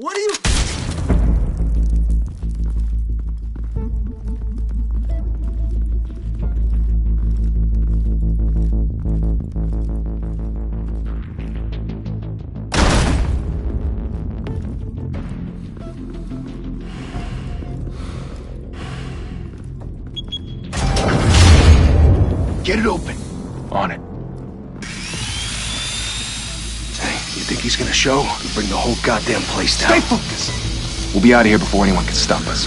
What are you... Get it open. On it. Hey, you think he's gonna show? He'll bring the whole goddamn place down. Stay focused! We'll be out of here before anyone can stop us.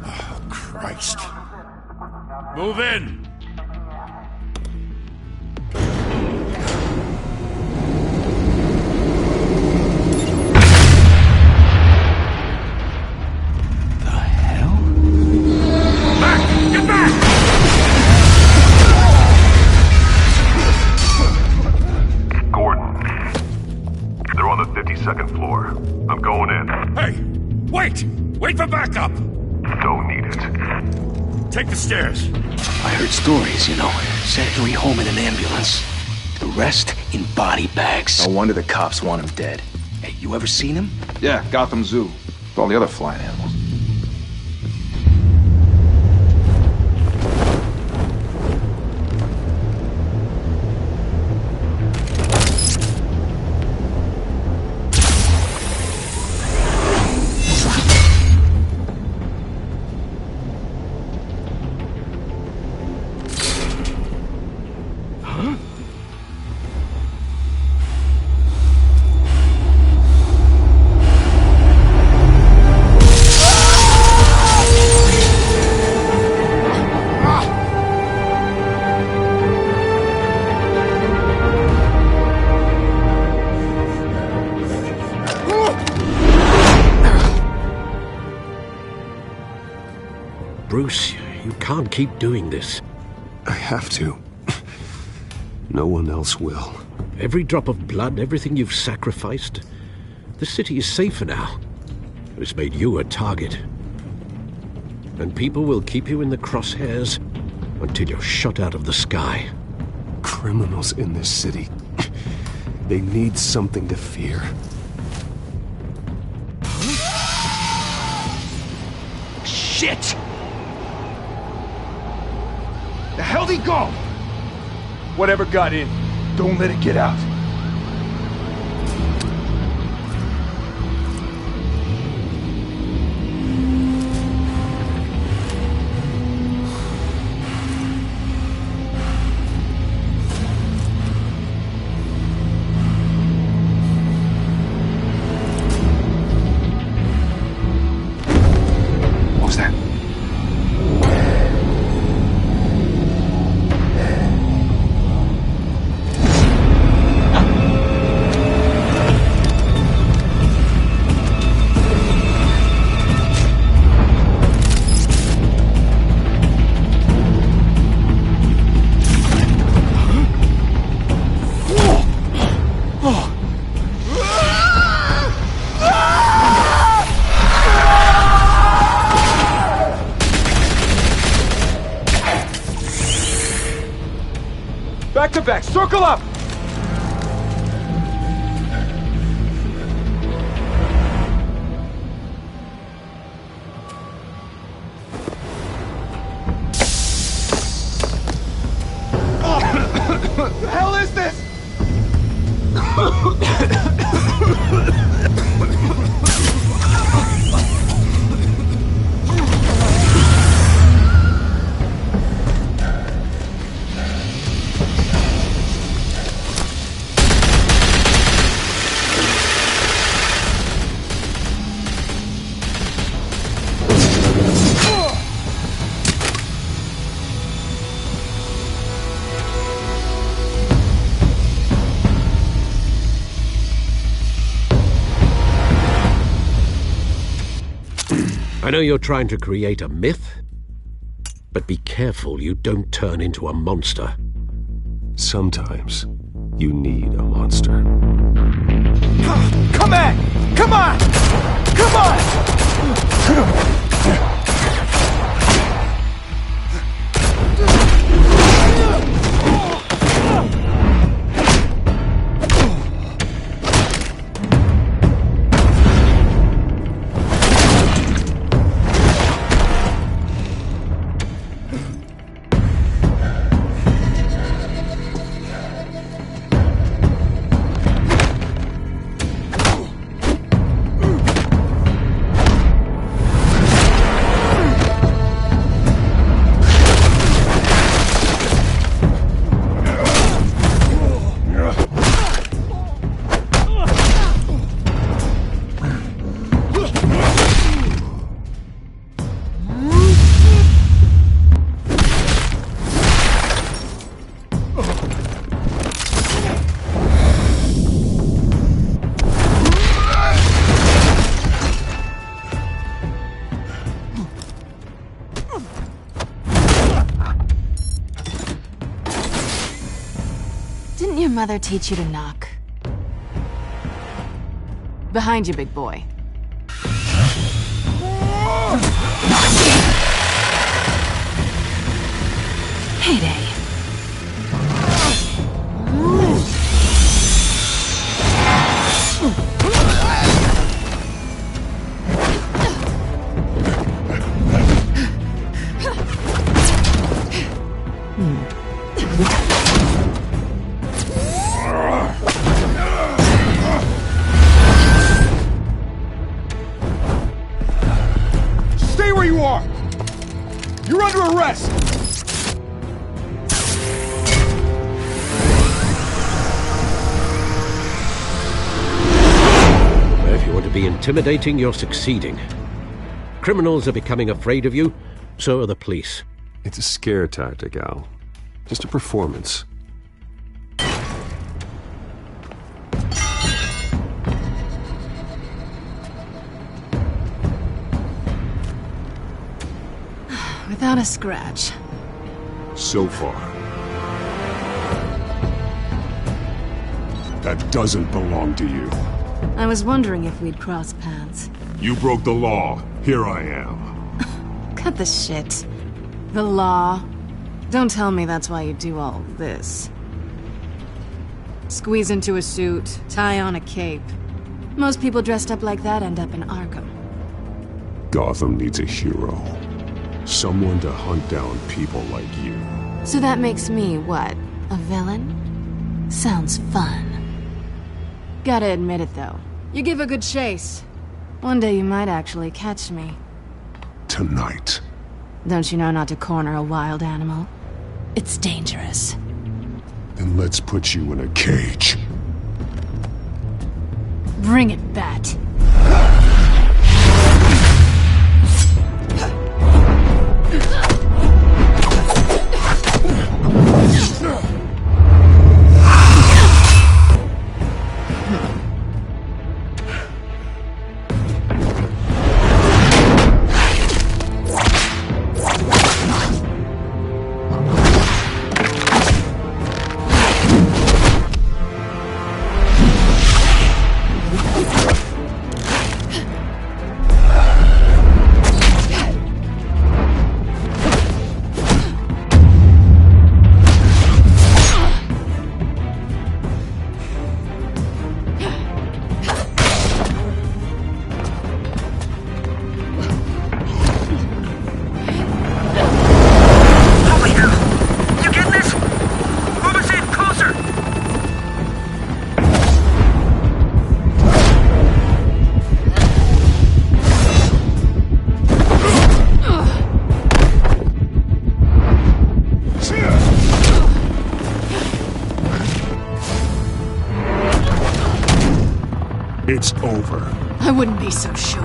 Oh, Christ. Move in! Second floor. I'm going in. Hey! Wait! Wait for backup! Don't need it. Take the stairs. I heard stories, you know. Sent Harry home in an ambulance. The rest in body bags. No wonder the cops want him dead. Hey, you ever seen him? Yeah, Gotham Zoo. With all the other flying animals. Bruce, you can't keep doing this. I have to. No one else will. Every drop of blood, everything you've sacrificed. The city is safer now. It's made you a target. And people will keep you in the crosshairs until you're shot out of the sky. Criminals in this city. They need something to fear. Shit! The hell'd he go? Whatever got in, don't let it get out. What was that? Back to back, circle up! What the hell is this? I know you're trying to create a myth, but be careful you don't turn into a monster. Sometimes you need a monster. Come on! Come on! Come on! Didn't your mother teach you to knock? Behind you, big boy. Heyday. Stay where you are! You're under arrest! If you want to be intimidating, you're succeeding. Criminals are becoming afraid of you, so are the police. It's a scare tactic, Al. Just a performance. Without a scratch. So far. That doesn't belong to you. I was wondering if we'd cross paths. You broke the law. Here I am. Cut the shit. The law. Don't tell me that's why you do all this. Squeeze into a suit, tie on a cape. Most people dressed up like that end up in Arkham. Gotham needs a hero. Someone to hunt down people like you. So that makes me, what, a villain? Sounds fun. Gotta admit it, though. You give a good chase. One day you might actually catch me. Tonight. Don't you know not to corner a wild animal? It's dangerous. Then let's put you in a cage. Bring it, Bat. It's over. I wouldn't be so sure.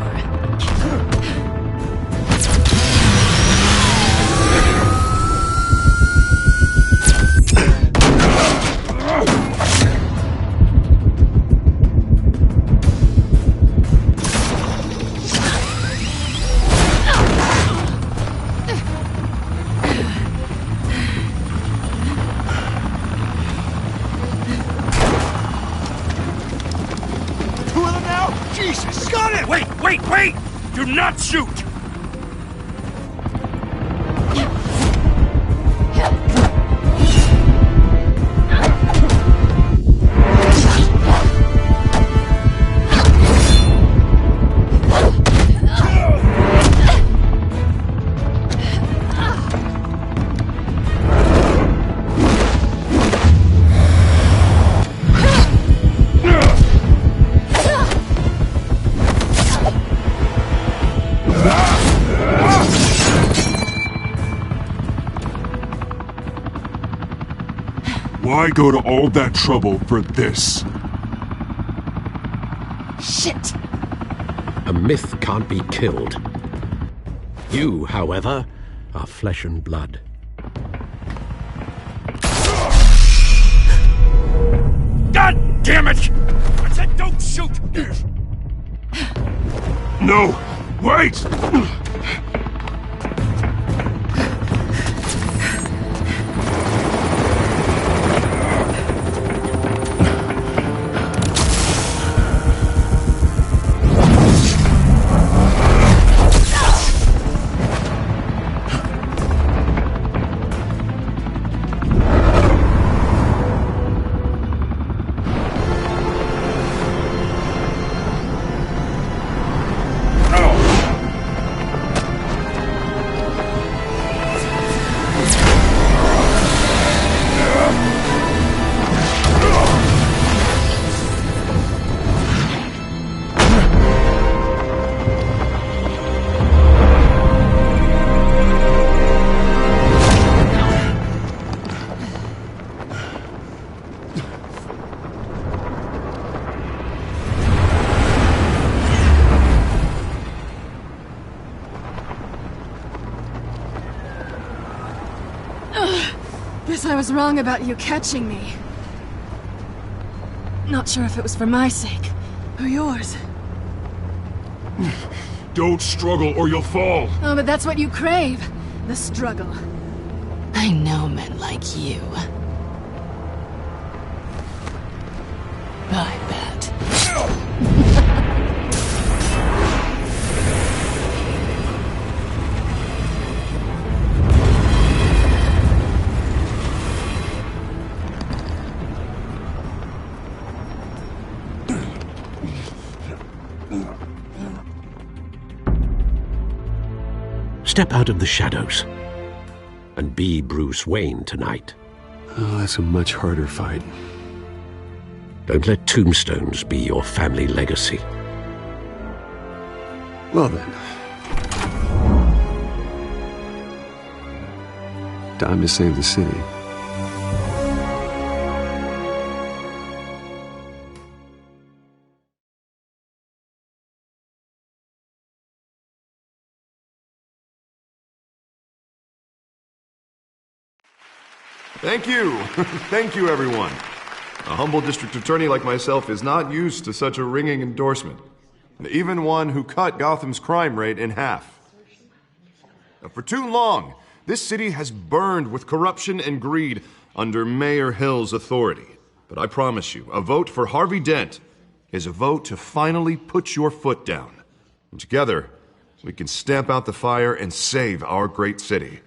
Wait, wait! Do not shoot! Why go to all that trouble for this? Shit! A myth can't be killed. You, however, are flesh and blood. God damn it! I said don't shoot! No! Wait! Guess I was wrong about you catching me. Not sure if it was for my sake, or yours. Don't struggle or you'll fall. Oh, but that's what you crave. The struggle. I know men like you. I bet. Step out of the shadows and be Bruce Wayne tonight. Oh, that's a much harder fight. Don't let tombstones be your family legacy. Well then. Time to save the city. Thank you. Thank you, everyone. A humble district attorney like myself is not used to such a ringing endorsement. Even one who cut Gotham's crime rate in half. For too long, this city has burned with corruption and greed under Mayor Hill's authority. But I promise you, a vote for Harvey Dent is a vote to finally put your foot down. And together, we can stamp out the fire and save our great city.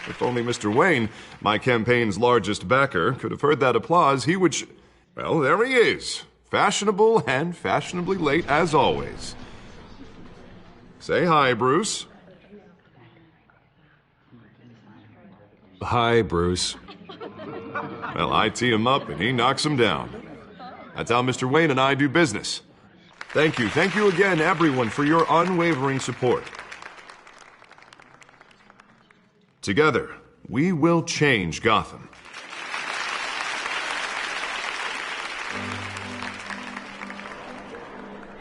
If only Mr. Wayne, my campaign's largest backer, could have heard that applause, he would well, there he is. Fashionable and fashionably late as always. Say hi, Bruce. Hi, Bruce. Well, I tee him up and he knocks him down. That's how Mr. Wayne and I do business. Thank you. Thank you again, everyone, for your unwavering support. Together, we will change Gotham.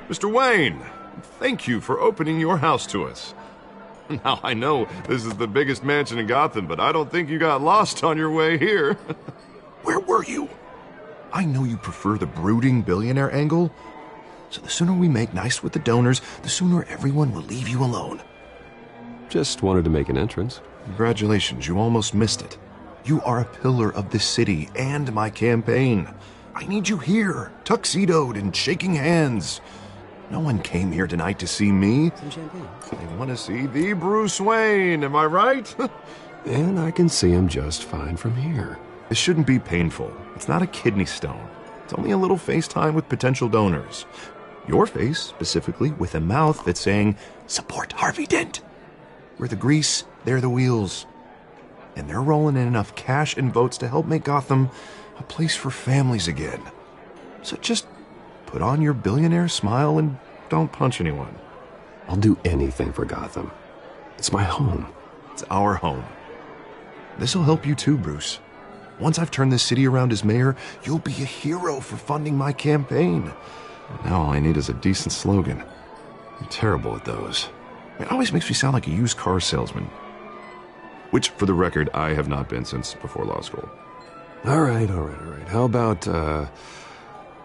Mr. Wayne, thank you for opening your house to us. Now, I know this is the biggest mansion in Gotham, but I don't think you got lost on your way here. Where were you? I know you prefer the brooding billionaire angle, so the sooner we make nice with the donors, the sooner everyone will leave you alone. Just wanted to make an entrance. Congratulations, you almost missed it. You are a pillar of this city and my campaign. I need you here, tuxedoed and shaking hands. No one came here tonight to see me. Some champagne. They want to see the Bruce Wayne, am I right? And I can see him just fine from here. This shouldn't be painful. It's not a kidney stone. It's only a little FaceTime with potential donors. Your face, specifically, with a mouth that's saying, support Harvey Dent. We're the grease, they're the wheels. And they're rolling in enough cash and votes to help make Gotham a place for families again. So just put on your billionaire smile and don't punch anyone. I'll do anything for Gotham. It's my home. It's our home. This'll help you too, Bruce. Once I've turned this city around as mayor, you'll be a hero for funding my campaign. Now all I need is a decent slogan. I'm terrible at those. It always makes me sound like a used car salesman. Which, for the record, I have not been since before law school. All right. How about,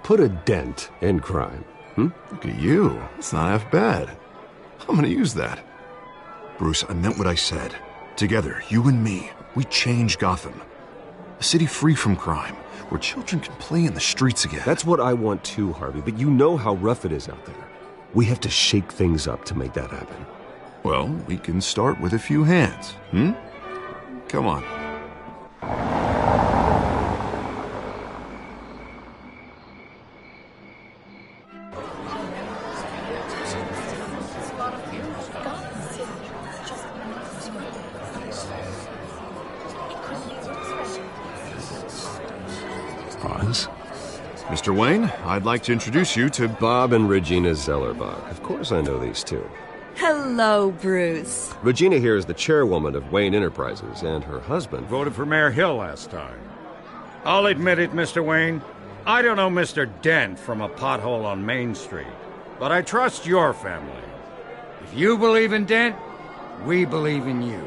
put a dent in crime? Look at you. It's not half bad. I'm gonna use that. Bruce, I meant what I said. Together, you and me, we change Gotham. A city free from crime, where children can play in the streets again. That's what I want too, Harvey, but you know how rough it is out there. We have to shake things up to make that happen. Well, we can start with a few hands, Come on. Oz? Mr. Wayne, I'd like to introduce you to Bob and Regina Zellerbach. Of course I know these two. Hello, Bruce. Regina here is the chairwoman of Wayne Enterprises, and her husband... Voted for Mayor Hill last time. I'll admit it, Mr. Wayne. I don't know Mr. Dent from a pothole on Main Street, but I trust your family. If you believe in Dent, we believe in you.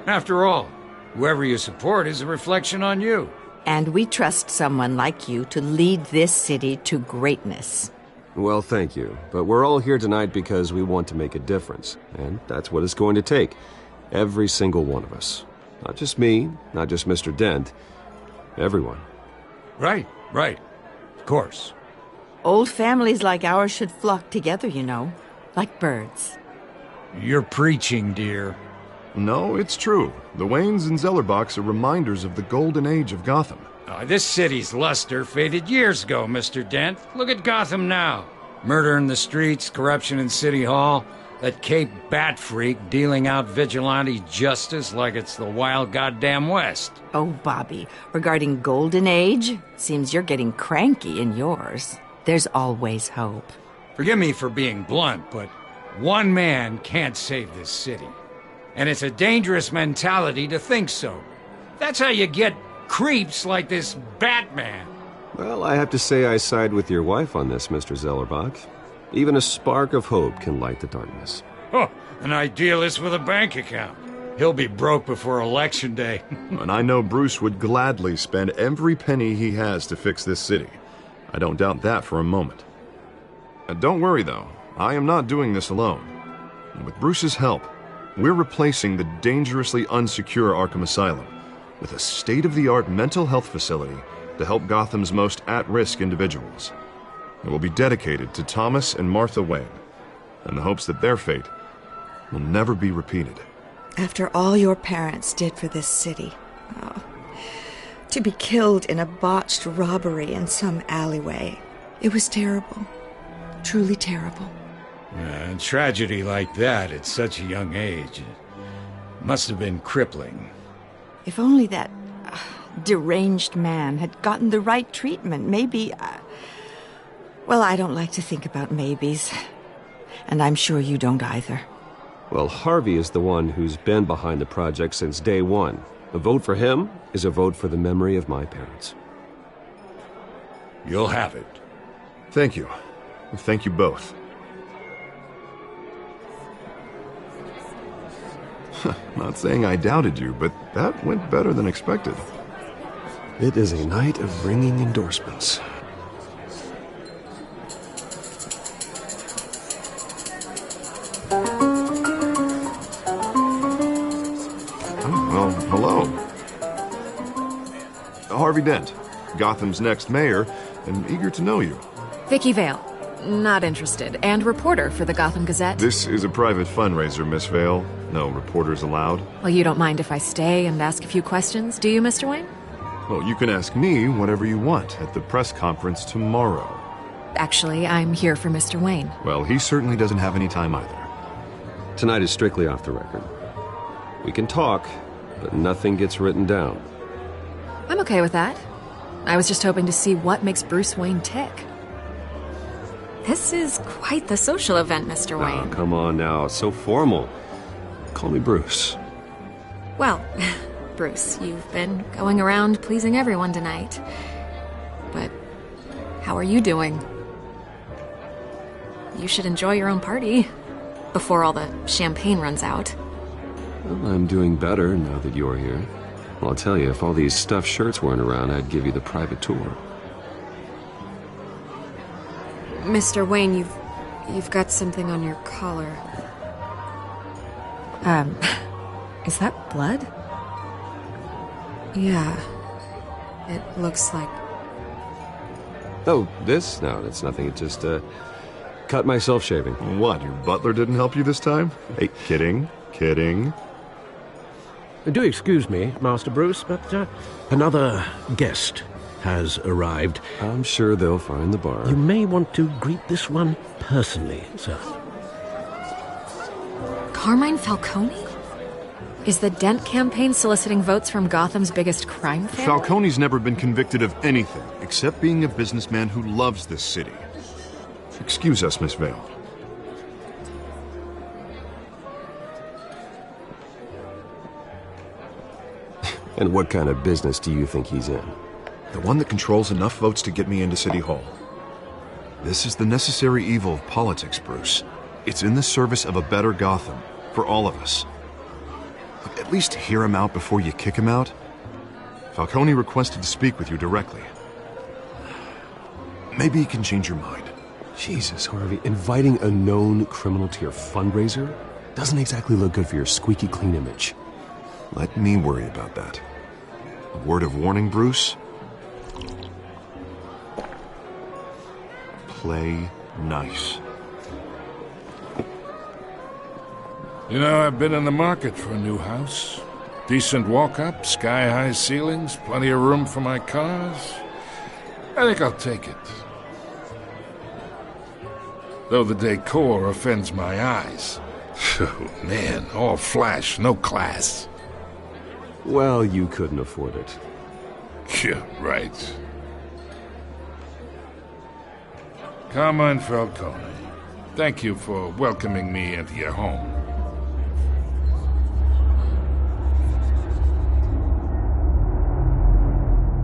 After all, whoever you support is a reflection on you. And we trust someone like you to lead this city to greatness. Well, thank you. But we're all here tonight because we want to make a difference. And that's what it's going to take. Every single one of us. Not just me, not just Mr. Dent. Everyone. Right. Of course. Old families like ours should flock together, you know. Like birds. You're preaching, dear. No, it's true. The Waynes and Zellerbachs are reminders of the golden age of Gotham. This city's luster faded years ago, Mr. Dent. Look at Gotham now. Murder in the streets, corruption in City Hall, that Cape Bat freak dealing out vigilante justice like it's the wild goddamn West. Oh, Bobby, regarding Golden Age, seems you're getting cranky in yours. There's always hope. Forgive me for being blunt, but one man can't save this city. And it's a dangerous mentality to think so. That's how you get creeps like this Batman. Well, I have to say I side with your wife on this, Mr. Zellerbach. Even a spark of hope can light the darkness. Oh, an idealist with a bank account. He'll be broke before Election Day. And I know Bruce would gladly spend every penny he has to fix this city. I don't doubt that for a moment. Don't worry, though. I am not doing this alone. And with Bruce's help, we're replacing the dangerously unsecure Arkham Asylum with a state-of-the-art mental health facility to help Gotham's most at-risk individuals. It will be dedicated to Thomas and Martha Wayne, in the hopes that their fate will never be repeated. After all your parents did for this city, to be killed in a botched robbery in some alleyway, it was terrible. Truly terrible. A tragedy like that at such a young age must have been crippling. If only that deranged man had gotten the right treatment, maybe... Well, I don't like to think about maybes. And I'm sure you don't either. Well, Harvey is the one who's been behind the project since day one. A vote for him is a vote for the memory of my parents. You'll have it. Thank you. Thank you both. Not saying I doubted you, but that went better than expected. It is a night of ringing endorsements. Well, hello. Harvey Dent, Gotham's next mayor, and eager to know you. Vicky Vale. Not interested. And reporter for the Gotham Gazette. This is a private fundraiser, Miss Vale. No reporters allowed. Well, you don't mind if I stay and ask a few questions, do you, Mr. Wayne? Well, you can ask me whatever you want at the press conference tomorrow. Actually, I'm here for Mr. Wayne. Well, he certainly doesn't have any time either. Tonight is strictly off the record. We can talk, but nothing gets written down. I'm okay with that. I was just hoping to see what makes Bruce Wayne tick. This is quite the social event, Mr. Wayne. Oh, come on now. So formal. Call me Bruce. Well, Bruce, you've been going around pleasing everyone tonight. But how are you doing? You should enjoy your own party before all the champagne runs out. Well, I'm doing better now that you're here. Well, I'll tell you, if all these stuffed shirts weren't around, I'd give you the private tour. Mr. Wayne, you've got something on your collar. Is that blood? Yeah. It looks like... Oh, this? No, it's nothing. It just, cut myself shaving. What, your butler didn't help you this time? Hey, kidding. Do excuse me, Master Bruce, but another guest has arrived. I'm sure they'll find the bar. You may want to greet this one personally, sir. Carmine Falcone? Is the Dent campaign soliciting votes from Gotham's biggest crime family? Falcone's never been convicted of anything except being a businessman who loves this city. Excuse us, Miss Vale. And what kind of business do you think he's in? The one that controls enough votes to get me into City Hall. This is the necessary evil of politics, Bruce. It's in the service of a better Gotham, for all of us. Look, at least hear him out before you kick him out. Falcone requested to speak with you directly. Maybe he can change your mind. Jesus, Harvey, inviting a known criminal to your fundraiser doesn't exactly look good for your squeaky clean image. Let me worry about that. A word of warning, Bruce? Play nice. You know, I've been in the market for a new house. Decent walk-up, sky-high ceilings, plenty of room for my cars. I think I'll take it. Though the decor offends my eyes. Oh, man, all flash, no class. Well, you couldn't afford it. Yeah, right. Carmine Falcone, thank you for welcoming me into your home.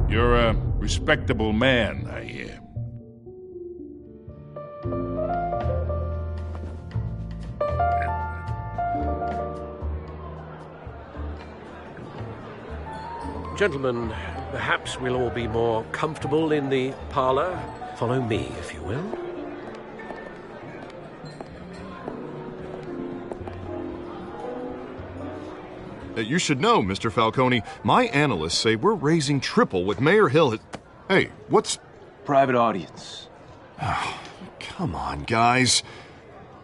You're a respectable man, I hear. Gentlemen, perhaps we'll all be more comfortable in the parlor. Follow me, if you will. You should know, Mr. Falcone, my analysts say we're raising triple what Mayor Hill has... Hey, what's... Private audience. Oh, come on, guys.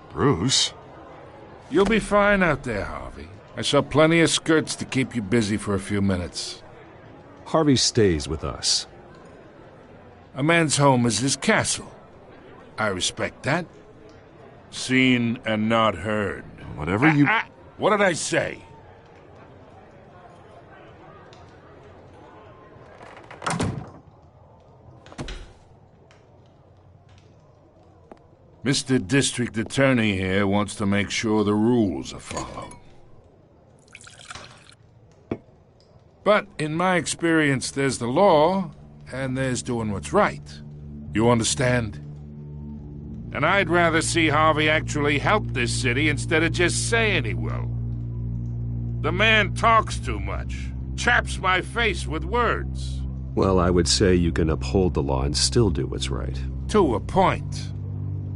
Bruce? You'll be fine out there, Harvey. I saw plenty of skirts to keep you busy for a few minutes. Harvey stays with us. A man's home is his castle. I respect that. Seen and not heard. Whatever you... What did I say? Mr. District Attorney here wants to make sure the rules are followed. But in my experience, there's the law, and there's doing what's right. You understand? And I'd rather see Harvey actually help this city instead of just saying he will. The man talks too much, chaps my face with words. Well, I would say you can uphold the law and still do what's right. To a point.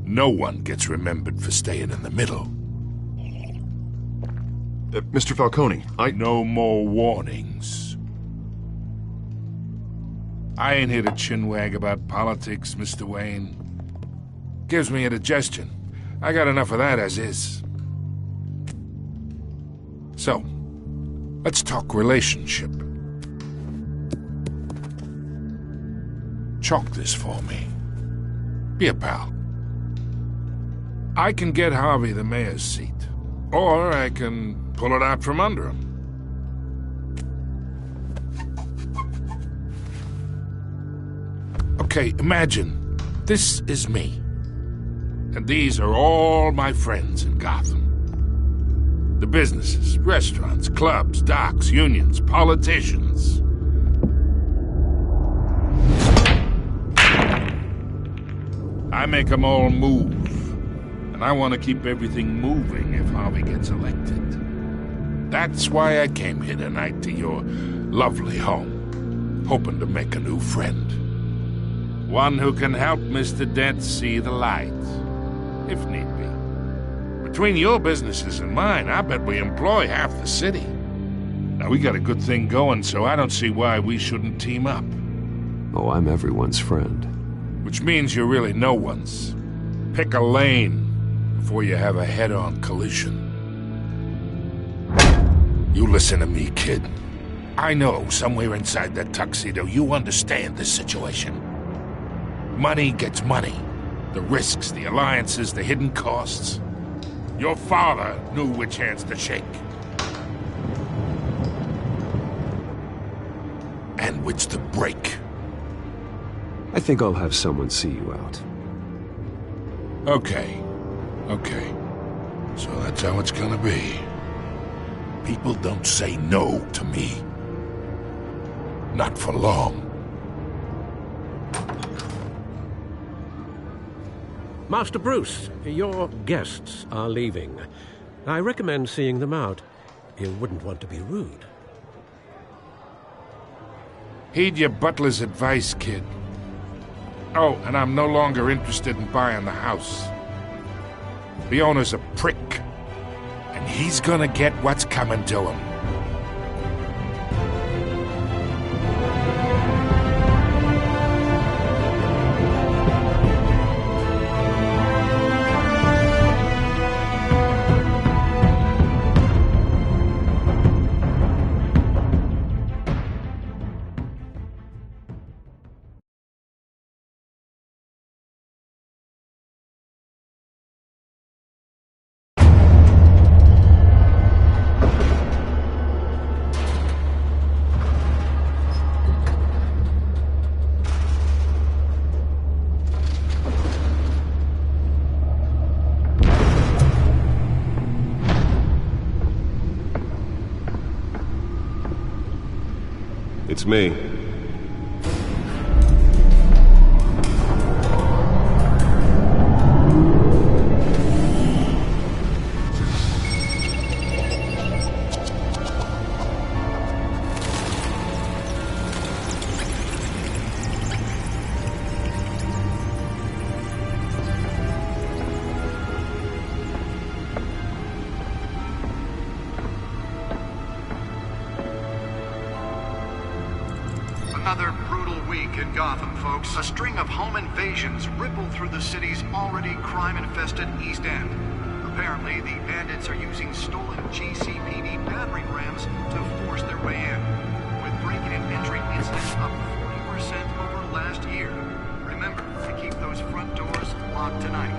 No one gets remembered for staying in the middle. Mr. Falcone, No more warnings. I ain't here to chinwag about politics, Mr. Wayne. Gives me indigestion. I got enough of that as is. So, let's talk relationship. Chalk this for me. Be a pal. I can get Harvey the mayor's seat, or I can pull it out from under him. Okay, imagine this is me, and these are all my friends in Gotham. The businesses, restaurants, clubs, docks, unions, politicians. I make them all move. And I want to keep everything moving if Harvey gets elected. That's why I came here tonight to your lovely home, hoping to make a new friend. One who can help Mr. Dent see the light, if need be. Between your businesses and mine, I bet we employ half the city. Now, we got a good thing going, so I don't see why we shouldn't team up. Oh, I'm everyone's friend. Which means you're really no one's. Pick a lane before you have a head-on collision. You listen to me, kid. I know somewhere inside that tuxedo you understand this situation. Money gets money. The risks, the alliances, the hidden costs. Your father knew which hands to shake. And which to break. I think I'll have someone see you out. Okay. So that's how it's gonna be. People don't say no to me. Not for long. Master Bruce, your guests are leaving. I recommend seeing them out. You wouldn't want to be rude. Heed your butler's advice, kid. Oh, and I'm no longer interested in buying the house. The owner's a prick, and he's gonna get what's coming to him. It's me. Another brutal week in Gotham, folks. A string of home invasions ripple through the city's already crime-infested East End. Apparently, the bandits are using stolen GCPD battering rams to force their way in, with break-in and entry incidents up 40% over last year. Remember to keep those front doors locked tonight.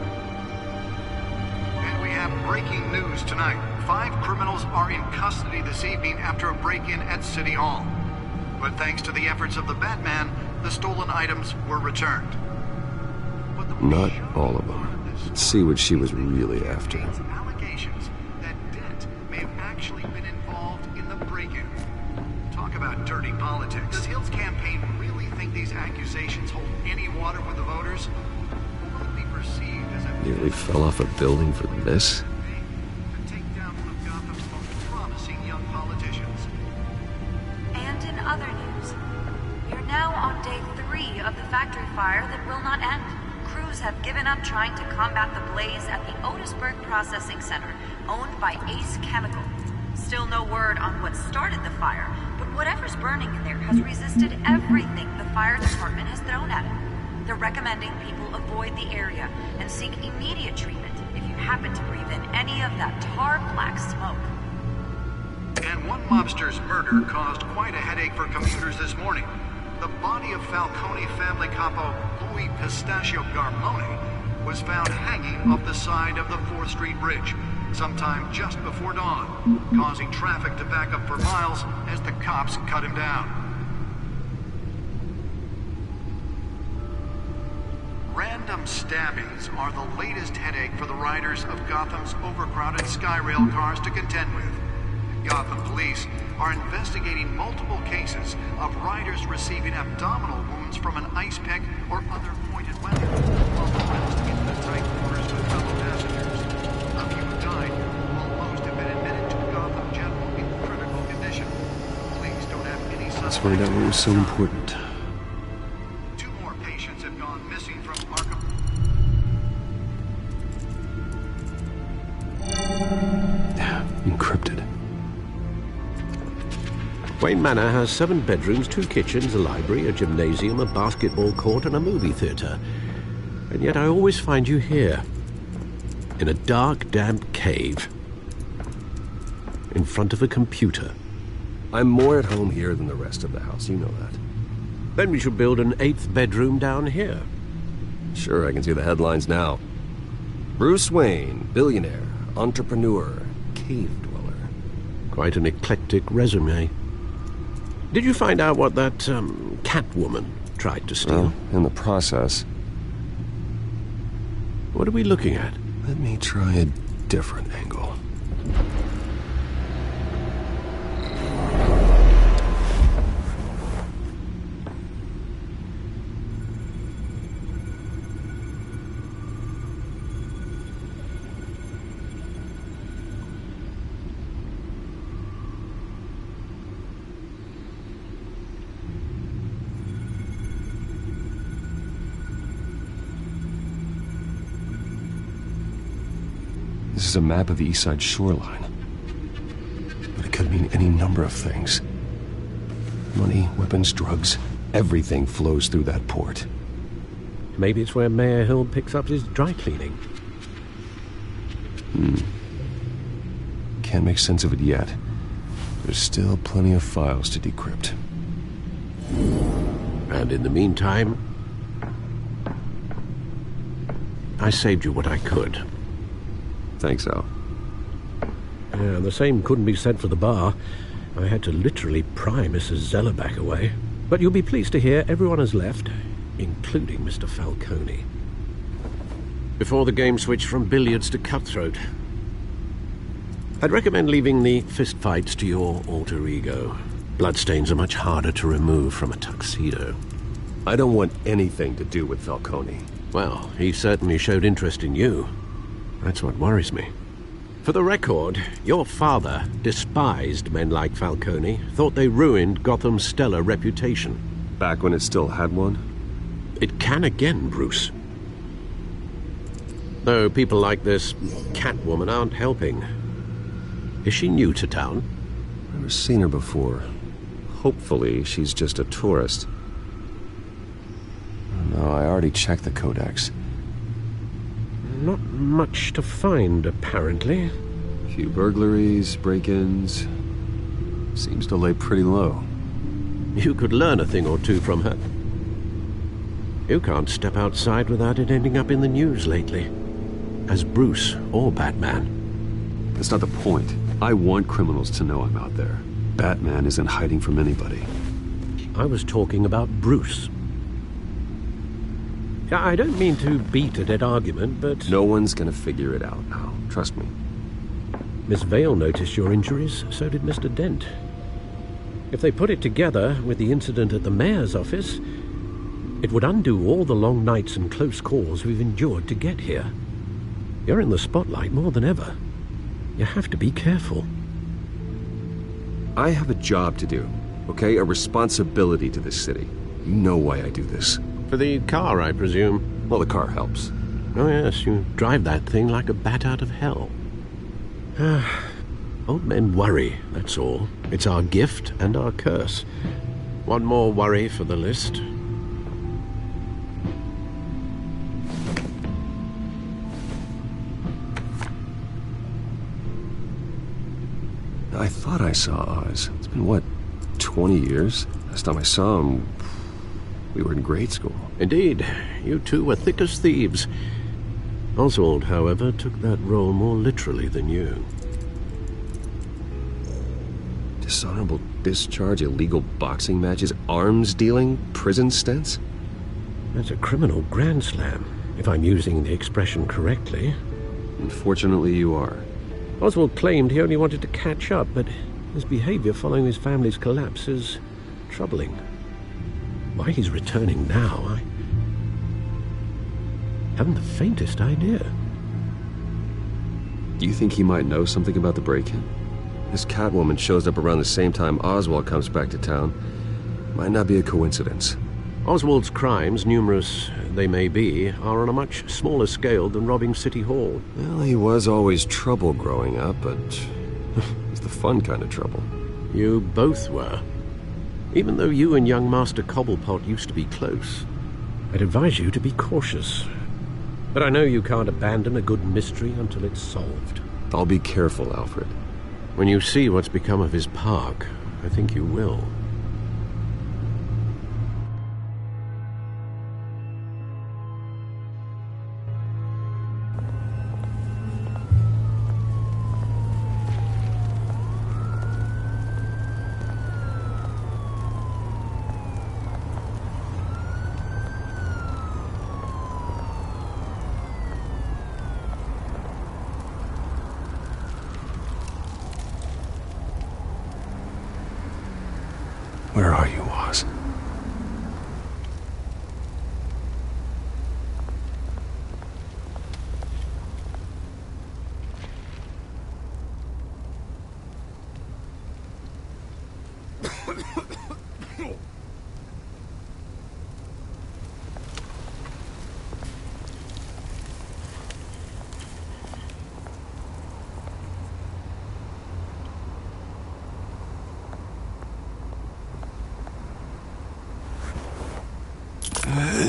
And we have breaking news tonight. 5 criminals are in custody this evening after a break-in at City Hall. But thanks to the efforts of the Batman, the stolen items were returned. Not all of them. Let's see what she was really after. Allegations that Dent may have actually been involved in the break-in. Talk about dirty politics. Does Hill's campaign really think these accusations hold any water with the voters? Or will it be perceived as a... Nearly fell off a building for this? Other news. We're now on day 3 of the factory fire that will not end. Crews have given up trying to combat the blaze at the Otisburg Processing Center, owned by Ace Chemical. Still no word on what started the fire, But whatever's burning in there has resisted everything the fire department has thrown at it. They're recommending people avoid the area and seek immediate treatment if you happen to breathe in any of that tar black smoke. And one mobster's murder caused quite a headache for commuters this morning. The body of Falcone family capo Louis Pistachio Garmone was found hanging off the side of the 4th Street Bridge sometime just before dawn, causing traffic to back up for miles as the cops cut him down. Random stabbings are the latest headache for the riders of Gotham's overcrowded Skyrail cars to contend with. Gotham police are investigating multiple cases of riders receiving abdominal wounds from an ice pick or other pointed weapon while pressed into the tight quarters with fellow passengers. A few died, while most have been admitted to Gotham General in critical condition. Police don't have any suspects. Let's find out what was so important. 2 more patients have gone missing from Arkham. Encrypted. Wayne Manor has 7 bedrooms, 2 kitchens, a library, a gymnasium, a basketball court, and a movie theatre. And yet I always find you here, in a dark, damp cave, in front of a computer. I'm more at home here than the rest of the house, you know that. Then we should build an 8th bedroom down here. Sure, I can see the headlines now. Bruce Wayne, billionaire, entrepreneur, cave dweller. Quite an eclectic resume. Did you find out what that, Catwoman tried to steal? Well, in the process. What are we looking at? Let me try a different angle. This is a map of the East Side shoreline. But it could mean any number of things. Money, weapons, drugs, everything flows through that port. Maybe it's where Mayor Hill picks up his dry cleaning. Can't make sense of it yet. There's still plenty of files to decrypt. And in the meantime, I saved you what I could. Thanks, Al. Yeah, the same couldn't be said for the bar. I had to literally pry Mrs. Zellerback away. But you'll be pleased to hear everyone has left, including Mr. Falcone. Before the game switched from billiards to cutthroat. I'd recommend leaving the fistfights to your alter ego. Bloodstains are much harder to remove from a tuxedo. I don't want anything to do with Falcone. Well, he certainly showed interest in you. That's what worries me. For the record, your father despised men like Falcone, thought they ruined Gotham's stellar reputation. Back when it still had one? It can again, Bruce. Though people like this Catwoman aren't helping. Is she new to town? Never seen her before. Hopefully, she's just a tourist. No, I already checked the codex. Not much to find, apparently. Few burglaries, break-ins. Seems to lay pretty low. You could learn a thing or two from her. You can't step outside without it ending up in the news lately. As Bruce or Batman. That's not the point. I want criminals to know I'm out there. Batman isn't hiding from anybody. I was talking about Bruce. I don't mean to beat a dead argument, but... No one's gonna figure it out now. Trust me. Miss Vale noticed your injuries, so did Mr. Dent. If they put it together with the incident at the mayor's office, it would undo all the long nights and close calls we've endured to get here. You're in the spotlight more than ever. You have to be careful. I have a job to do, okay? A responsibility to this city. You know why I do this. For the car, I presume. Well, the car helps. Oh, yes, you drive that thing like a bat out of hell. Old men worry, that's all. It's our gift and our curse. One more worry for the list. I thought I saw Oz. It's been, what, 20 years? Last time I saw him, we were in grade school. Indeed. You two were thick as thieves. Oswald, however, took that role more literally than you. Dishonorable discharge, illegal boxing matches, arms dealing, prison stints? That's a criminal grand slam, if I'm using the expression correctly. Unfortunately, you are. Oswald claimed he only wanted to catch up, but his behavior following his family's collapse is troubling. Why he's returning now, I haven't the faintest idea. Do you think he might know something about the break-in? This Catwoman shows up around the same time Oswald comes back to town. Might not be a coincidence. Oswald's crimes, numerous they may be, are on a much smaller scale than robbing City Hall. Well, he was always trouble growing up, but it's the fun kind of trouble. You both were. Even though you and young Master Cobblepot used to be close, I'd advise you to be cautious. But I know you can't abandon a good mystery until it's solved. I'll be careful, Alfred. When you see what's become of his park, I think you will. Where are you, Oz?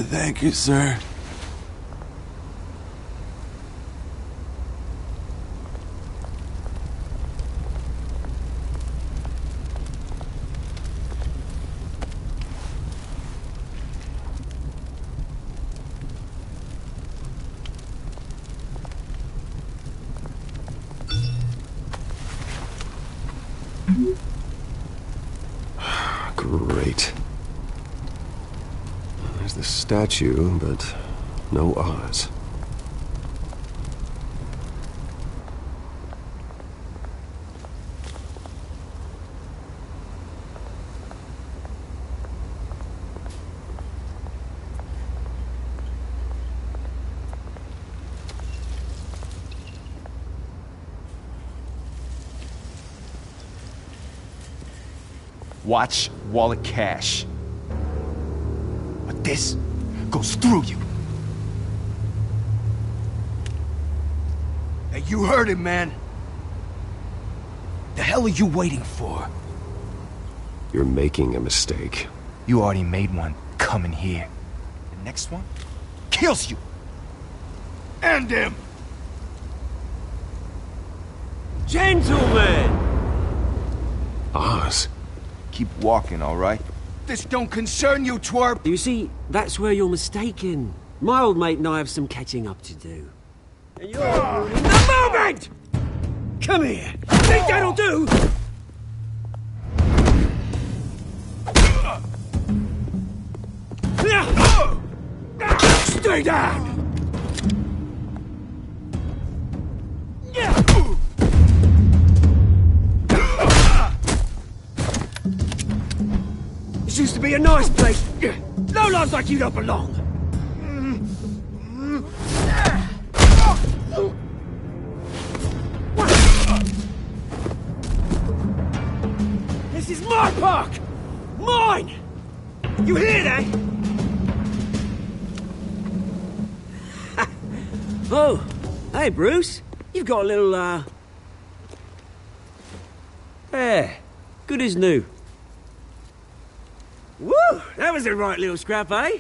Thank you, sir. Great. There's the statue, but no Oz. Watch wallet cash. But this goes through you. Hey, you heard it, man. The hell are you waiting for? You're making a mistake. You already made one coming here. The next one kills you. And him. Gentlemen! Oz. Keep walking, all right? This don't concern you, twerp! You see, that's where you're mistaken. My old mate and I have some catching up to do. And you're ruining the moment! Come here! Think that'll do? Stay down! This used to be a nice place. No lives like you don't belong. This is my park! Mine! You hear that? Oh, hey Bruce. You've got a little, Yeah, good as new. Woo! That was a right little scrap, eh?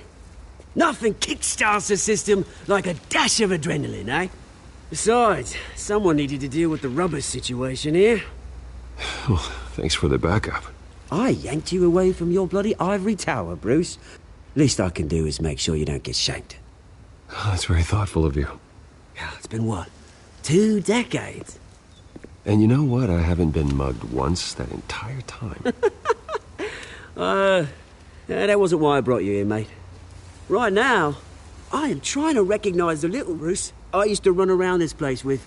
Nothing kickstarts the system like a dash of adrenaline, eh? Besides, someone needed to deal with the rubber situation here. Well, thanks for the backup. I yanked you away from your bloody ivory tower, Bruce. Least I can do is make sure you don't get shanked. Oh, that's very thoughtful of you. It's been what? 2 decades? And you know what? I haven't been mugged once that entire time. That wasn't why I brought you here, mate. Right now, I am trying to recognize the little Bruce I used to run around this place with.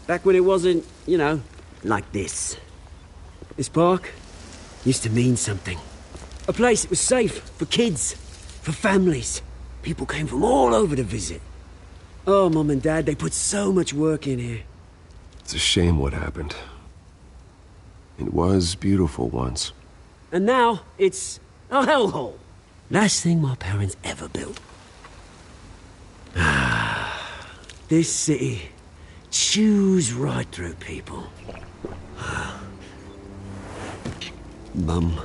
Back when it wasn't, you know, like this. This park used to mean something. A place that was safe for kids, for families. People came from all over to visit. Oh, Mum and Dad, they put so much work in here. It's a shame what happened. It was beautiful once. And now, it's a hellhole. Last thing my parents ever built. This city chews right through people. Mum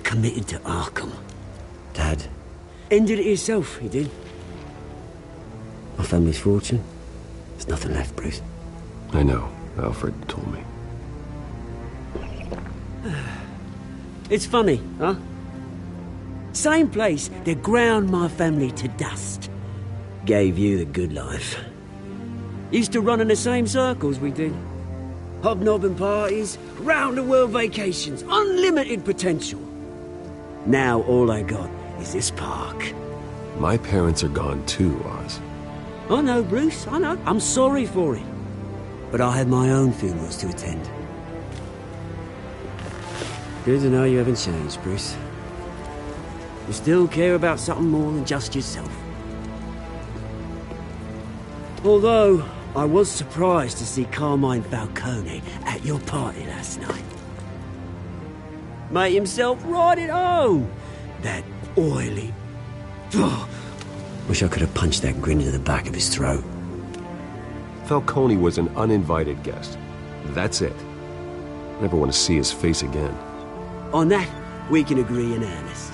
committed to Arkham. Dad ended it himself, he did. My family's fortune, there's nothing left, Bruce. I know. Alfred told me. It's funny, huh? Same place that ground my family to dust. Gave you the good life. Used to run in the same circles we did. Hobnobbing parties, round-the-world vacations, unlimited potential. Now all I got is this park. My parents are gone too, Oz. I know, Bruce, I know. I'm sorry for it. But I had my own funerals to attend. Good to know you haven't changed, Bruce. You still care about something more than just yourself. Although, I was surprised to see Carmine Falcone at your party last night. Made himself right at home. That oily... Oh, wish I could have punched that grin into the back of his throat. Falcone was an uninvited guest. That's it. Never want to see his face again. On that, we can agree in earnest.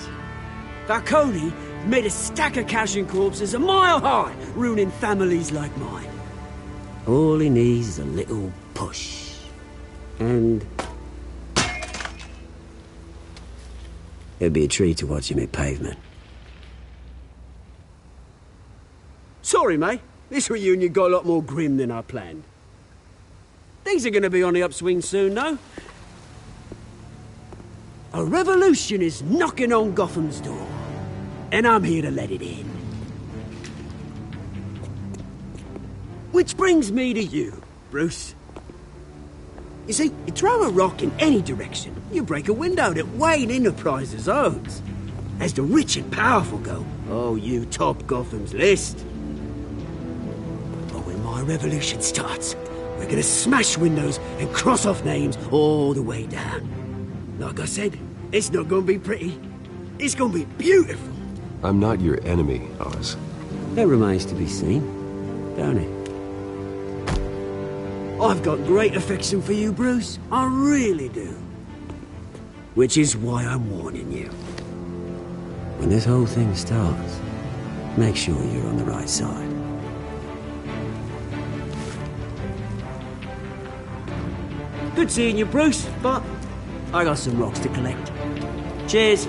Falcone made a stack of cash and corpses a mile high, ruining families like mine. All he needs is a little push. And... it'd be a treat to watch him hit pavement. Sorry, mate. This reunion got a lot more grim than I planned. Things are gonna be on the upswing soon, though. A revolution is knocking on Gotham's door. And I'm here to let it in. Which brings me to you, Bruce. You see, you throw a rock in any direction, you break a window that Wayne Enterprises owns. As the rich and powerful go, oh, you top Gotham's list. But when my revolution starts, we're gonna smash windows and cross off names all the way down. Like I said, it's not gonna be pretty. It's gonna be beautiful. I'm not your enemy, Oz. That remains to be seen, don't it? I've got great affection for you, Bruce. I really do. Which is why I'm warning you. When this whole thing starts, make sure you're on the right side. Good seeing you, Bruce, but I got some rocks to collect. Cheers.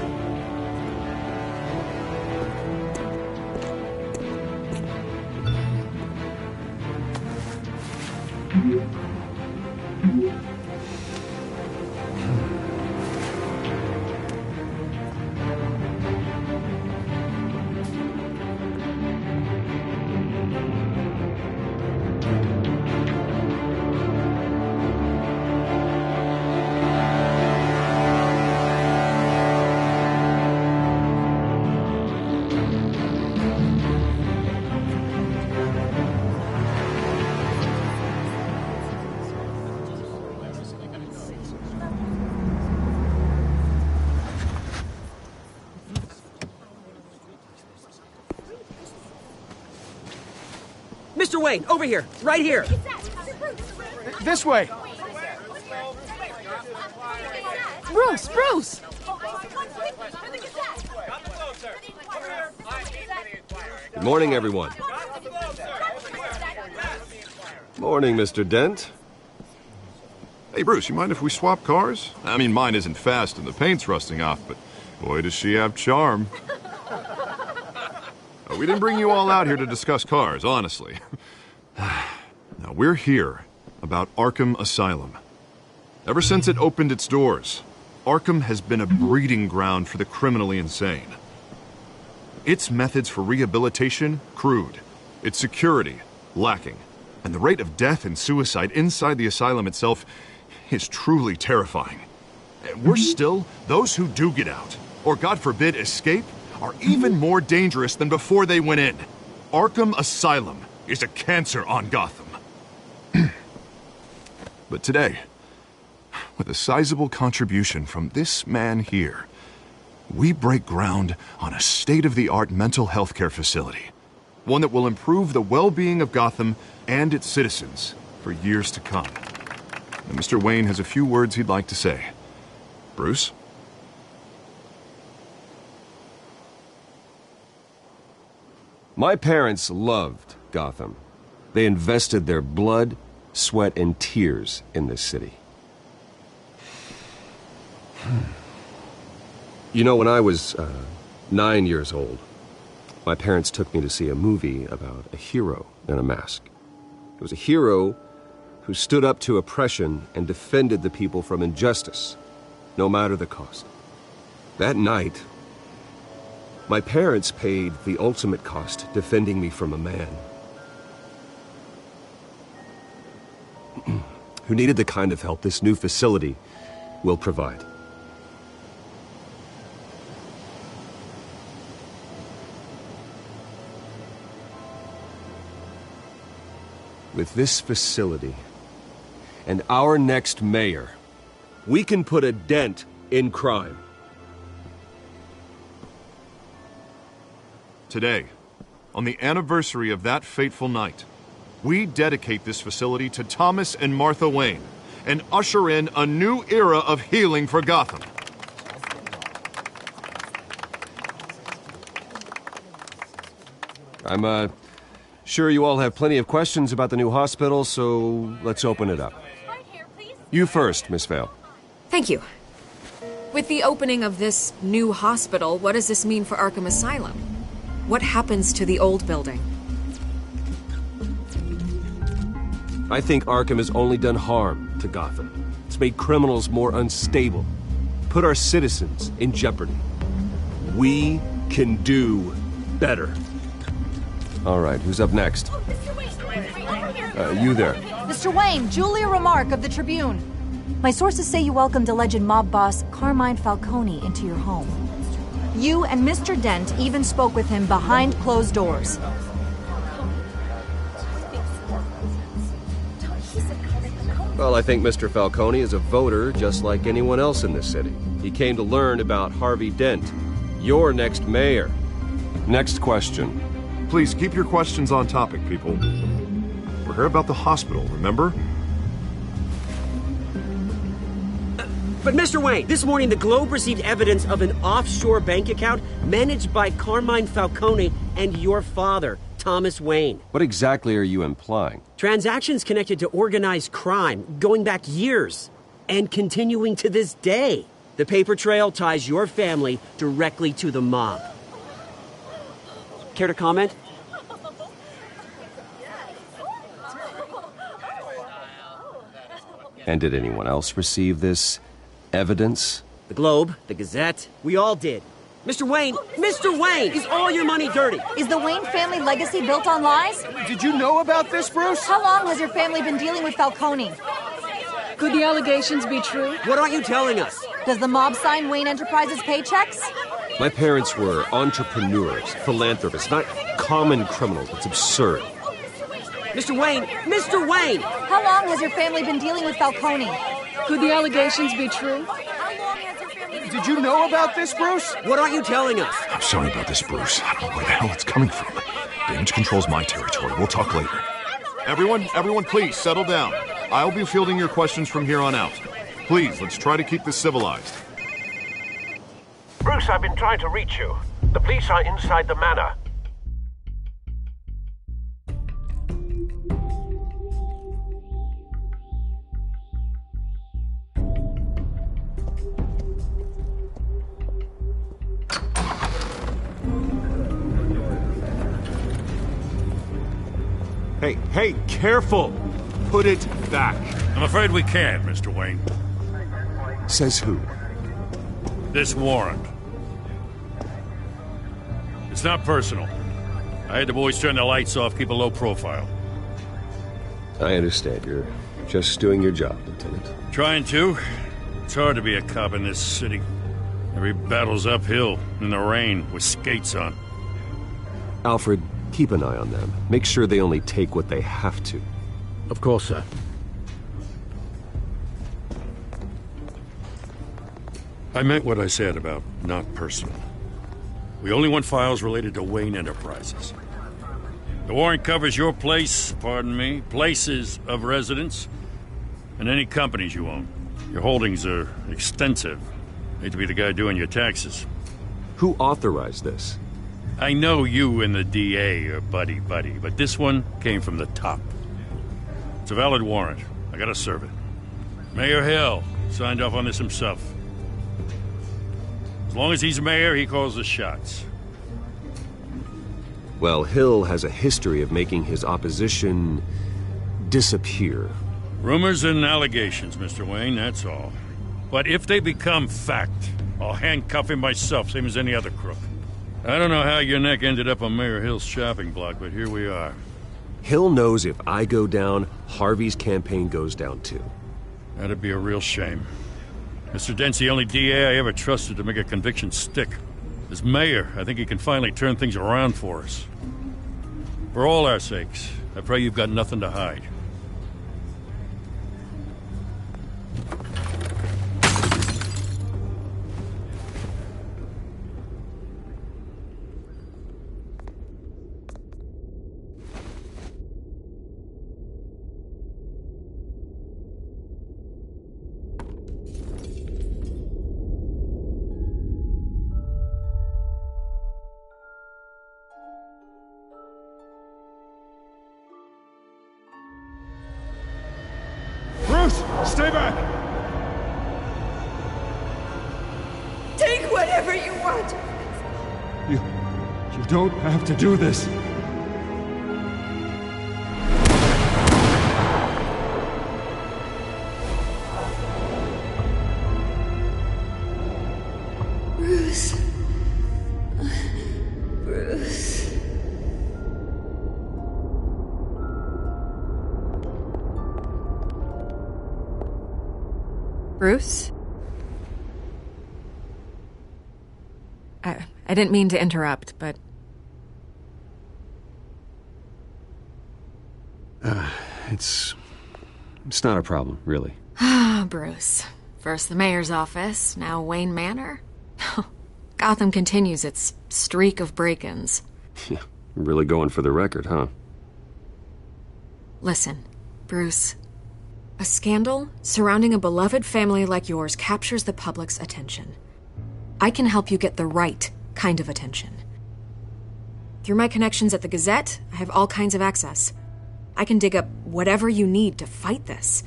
Mr. Wayne, over here. Right here. This way. Bruce! Bruce! Good morning, everyone. Morning, Mr. Dent. Hey, Bruce, you mind if we swap cars? I mean, mine isn't fast and the paint's rusting off, but boy, does she have charm. We didn't bring you all out here to discuss cars, honestly. Now, we're here about Arkham Asylum. Ever since it opened its doors, Arkham has been a breeding ground for the criminally insane. Its methods for rehabilitation, crude. Its security, lacking. And the rate of death and suicide inside the asylum itself is truly terrifying. And worse still, those who do get out, or God forbid escape, are even more dangerous than before they went in. Arkham Asylum is a cancer on Gotham. But today, with a sizable contribution from this man here, we break ground on a state-of-the-art mental health care facility. One that will improve the well-being of Gotham and its citizens for years to come. And Mr. Wayne has a few words he'd like to say. Bruce? My parents loved Gotham. They invested their blood, sweat, and tears in this city. You know, when I was 9 years old, my parents took me to see a movie about a hero in a mask. It was a hero who stood up to oppression and defended the people from injustice, no matter the cost. That night, my parents paid the ultimate cost defending me from a man who needed the kind of help this new facility will provide. With this facility and our next mayor, we can put a dent in crime. Today, on the anniversary of that fateful night, we dedicate this facility to Thomas and Martha Wayne and usher in a new era of healing for Gotham. I'm sure you all have plenty of questions about the new hospital, so let's open it up. You first, Miss Vale. Thank you. With the opening of this new hospital, what does this mean for Arkham Asylum? What happens to the old building? I think Arkham has only done harm to Gotham. It's made criminals more unstable, put our citizens in jeopardy. We can do better. All right, who's up next? You there. Mr. Wayne, Julia Remark of the Tribune. My sources say you welcomed alleged mob boss Carmine Falcone into your home. You and Mr. Dent even spoke with him behind closed doors. Well, I think Mr. Falcone is a voter just like anyone else in this city. He came to learn about Harvey Dent, your next mayor. Next question. Please keep your questions on topic, people. We're here about the hospital, remember? But Mr. Wayne, this morning the Globe received evidence of an offshore bank account managed by Carmine Falcone and your father, Thomas Wayne. What exactly are you implying? Transactions connected to organized crime going back years and continuing to this day. The paper trail ties your family directly to the mob. Care to comment? And did anyone else receive this evidence? The Globe, the Gazette, we all did. Mr. Wayne, is all your money dirty? Is the Wayne family legacy built on lies? Did you know about this, Bruce? How long has your family been dealing with Falcone? Could the allegations be true? What aren't you telling us? Does the mob sign Wayne Enterprises paychecks? My parents were entrepreneurs, philanthropists, not common criminals. It's absurd. Mr. Wayne! How long has your family been dealing with Falcone? Could the allegations be true? Did you know about this, Bruce? What aren't you telling us? I'm sorry about this, Bruce. I don't know where the hell it's coming from. Damage control's my territory. We'll talk later. Everyone, please settle down. I'll be fielding your questions from here on out. Please, let's try to keep this civilized. Bruce, I've been trying to reach you. The police are inside the manor. Hey, careful! Put it back. I'm afraid we can't, Mr. Wayne. Says who? This warrant. It's not personal. I had the boys turn the lights off, keep a low profile. I understand. You're just doing your job, Lieutenant. Trying to. It's hard to be a cop in this city. Every battle's uphill, in the rain, with skates on. Alfred, keep an eye on them. Make sure they only take what they have to. Of course, sir. I meant what I said about not personal. We only want files related to Wayne Enterprises. The warrant covers your place, pardon me, places of residence, and any companies you own. Your holdings are extensive. Hate to be the guy doing your taxes. Who authorized this? I know you and the DA are buddy-buddy, but this one came from the top. It's a valid warrant. I gotta serve it. Mayor Hill signed off on this himself. As long as he's mayor, he calls the shots. Well, Hill has a history of making his opposition disappear. Rumors and allegations, Mr. Wayne, that's all. But if they become fact, I'll handcuff him myself, same as any other crook. I don't know how your neck ended up on Mayor Hill's shopping block, but here we are. Hill knows if I go down, Harvey's campaign goes down too. That'd be a real shame. Mr. Dent's the only DA I ever trusted to make a conviction stick. As mayor, I think he can finally turn things around for us. For all our sakes, I pray you've got nothing to hide. Stay back! Take whatever you want! You don't have to do this. Bruce. Bruce. Bruce? I didn't mean to interrupt, but... It's not a problem, really. Ah, Bruce. First the mayor's office, now Wayne Manor. Gotham continues its streak of break-ins. Yeah, really going for the record, huh? Listen, Bruce. A scandal surrounding a beloved family like yours captures the public's attention. I can help you get the right kind of attention. Through my connections at the Gazette, I have all kinds of access. I can dig up whatever you need to fight this.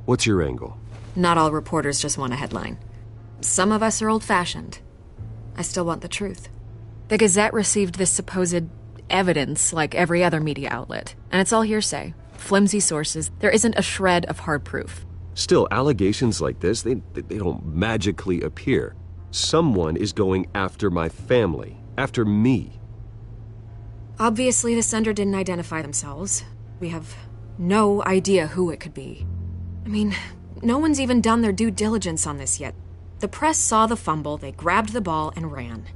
What's your angle? Not all reporters just want a headline. Some of us are old-fashioned. I still want the truth. The Gazette received this supposed evidence like every other media outlet, and it's all hearsay. Flimsy sources. There isn't a shred of hard proof. Still, allegations like this, they don't magically appear. Someone is going after my family, after me. Obviously, the sender didn't identify themselves. We have no idea who it could be. I mean, no one's even done their due diligence on this yet. The press saw the fumble, they grabbed the ball and ran.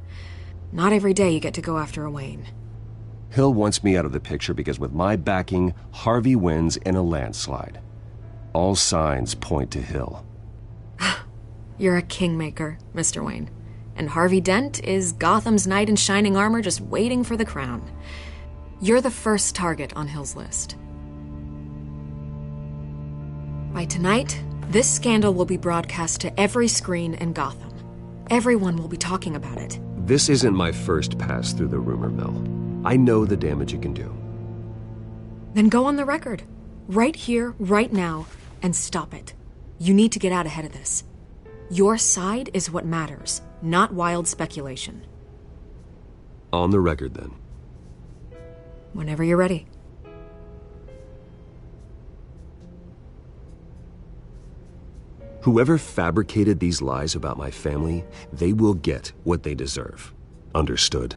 Not every day you get to go after a Wayne. Hill wants me out of the picture because with my backing, Harvey wins in a landslide. All signs point to Hill. You're a kingmaker, Mr. Wayne. And Harvey Dent is Gotham's knight in shining armor just waiting for the crown. You're the first target on Hill's list. By tonight, this scandal will be broadcast to every screen in Gotham. Everyone will be talking about it. This isn't my first pass through the rumor mill. I know the damage it can do. Then go on the record. Right here, right now, and stop it. You need to get out ahead of this. Your side is what matters, not wild speculation. On the record, then. Whenever you're ready. Whoever fabricated these lies about my family, they will get what they deserve. Understood?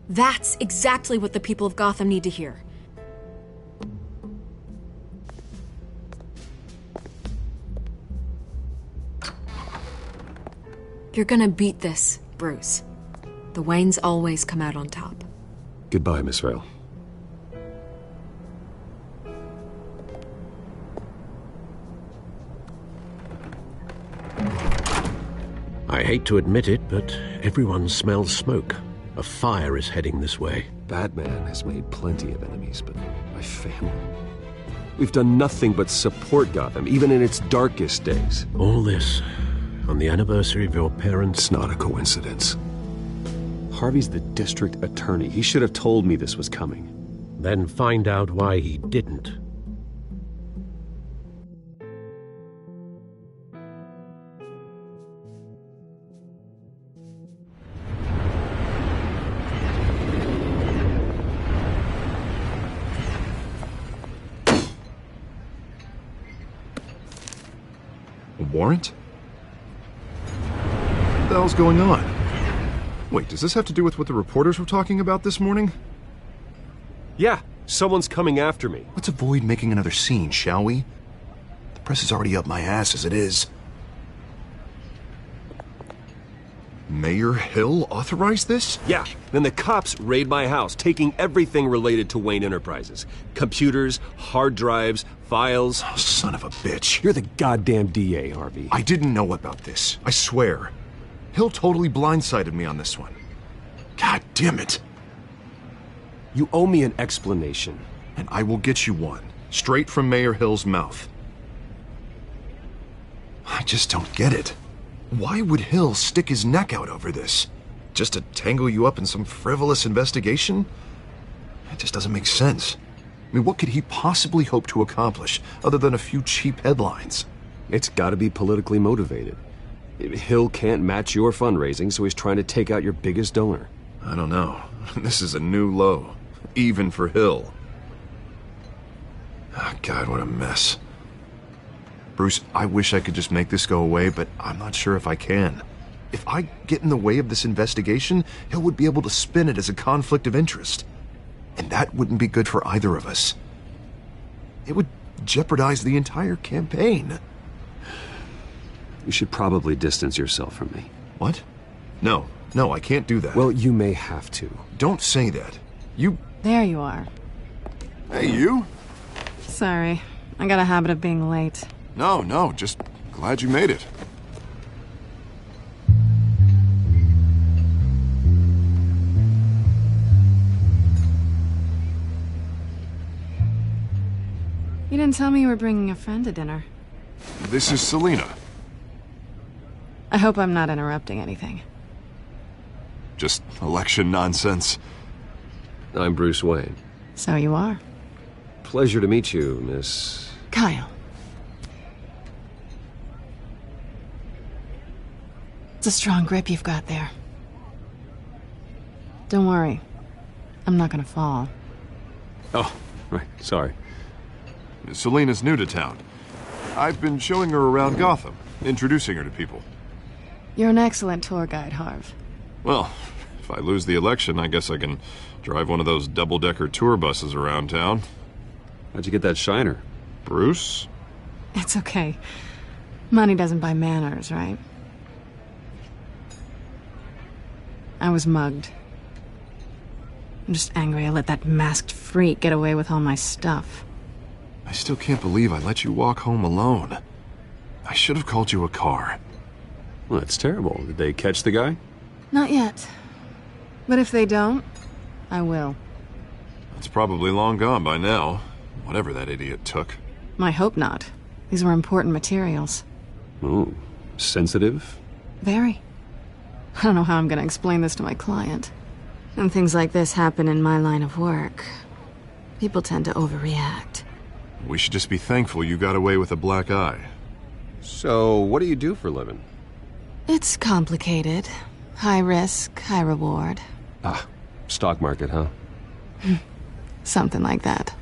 That's exactly what the people of Gotham need to hear. You're gonna beat this, Bruce. The Waynes always come out on top. Goodbye, Miss Vale. I hate to admit it, but everyone smells smoke. A fire is heading this way. Batman has made plenty of enemies, but my family... We've done nothing but support Gotham, even in its darkest days. All this on the anniversary of your parents'... It's not a coincidence. Harvey's the district attorney. He should have told me this was coming. Then find out why he didn't. A warrant? What the hell's going on? Wait, does this have to do with what the reporters were talking about this morning? Yeah, someone's coming after me. Let's avoid making another scene, shall we? The press is already up my ass as it is. Mayor Hill authorized this? Yeah, then the cops raid my house, taking everything related to Wayne Enterprises. Computers, hard drives, files. Oh, son of a bitch. You're the goddamn DA, Harvey. I didn't know about this. I swear. Hill totally blindsided me on this one. God damn it. You owe me an explanation. And I will get you one. Straight from Mayor Hill's mouth. I just don't get it. Why would Hill stick his neck out over this? Just to tangle you up in some frivolous investigation? It just doesn't make sense. I mean, what could he possibly hope to accomplish other than a few cheap headlines? It's gotta be politically motivated. Hill can't match your fundraising, so he's trying to take out your biggest donor. I don't know. This is a new low. Even for Hill. Oh, God, what a mess. Bruce, I wish I could just make this go away, but I'm not sure if I can. If I get in the way of this investigation, Hill would be able to spin it as a conflict of interest. And that wouldn't be good for either of us. It would jeopardize the entire campaign. You should probably distance yourself from me. What? No, I can't do that. Well, you may have to. Don't say that. You... There you are. Hey, you? Sorry. I got a habit of being late. No, just glad you made it. You didn't tell me you were bringing a friend to dinner. This is Selina. I hope I'm not interrupting anything. Just election nonsense. I'm Bruce Wayne. So you are. Pleasure to meet you, Miss... Kyle. It's a strong grip you've got there. Don't worry. I'm not gonna fall. Oh, right, sorry. Selina's new to town. I've been showing her around Gotham, introducing her to people. You're an excellent tour guide, Harv. Well, if I lose the election, I guess I can drive one of those double-decker tour buses around town. How'd you get that shiner? Bruce? It's okay. Money doesn't buy manners, right? I was mugged. I'm just angry I let that masked freak get away with all my stuff. I still can't believe I let you walk home alone. I should have called you a car. Well, that's terrible. Did they catch the guy? Not yet. But if they don't, I will. It's probably long gone by now. Whatever that idiot took. I hope not. These were important materials. Ooh, sensitive? Very. I don't know how I'm gonna explain this to my client. When things like this happen in my line of work, people tend to overreact. We should just be thankful you got away with a black eye. So, what do you do for a living? It's complicated. High risk, high reward. Ah, stock market, huh? Something like that.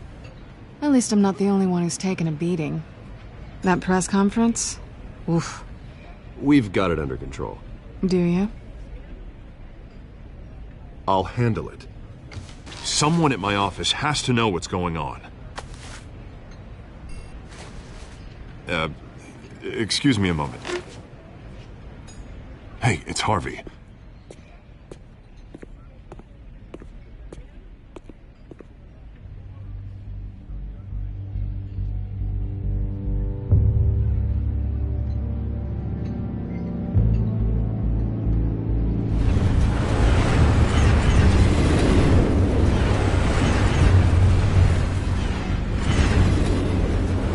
At least I'm not the only one who's taken a beating. That press conference? Oof. We've got it under control. Do you? I'll handle it. Someone at my office has to know what's going on. Excuse me a moment. Hey, it's Harvey.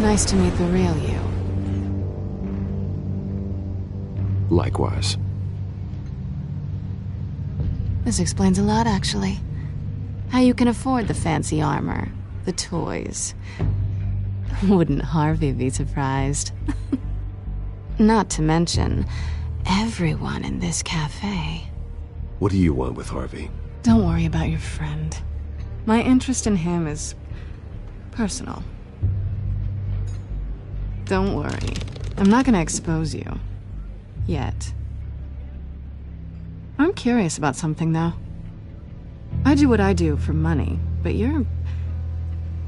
Nice to meet the real you. Likewise. This explains a lot, actually. How you can afford the fancy armor, the toys. Wouldn't Harvey be surprised? Not to mention, everyone in this cafe. What do you want with Harvey? Don't worry about your friend. My interest in him is personal. Don't worry. I'm not gonna expose you. Yet. I'm curious about something, though. I do what I do for money, but you're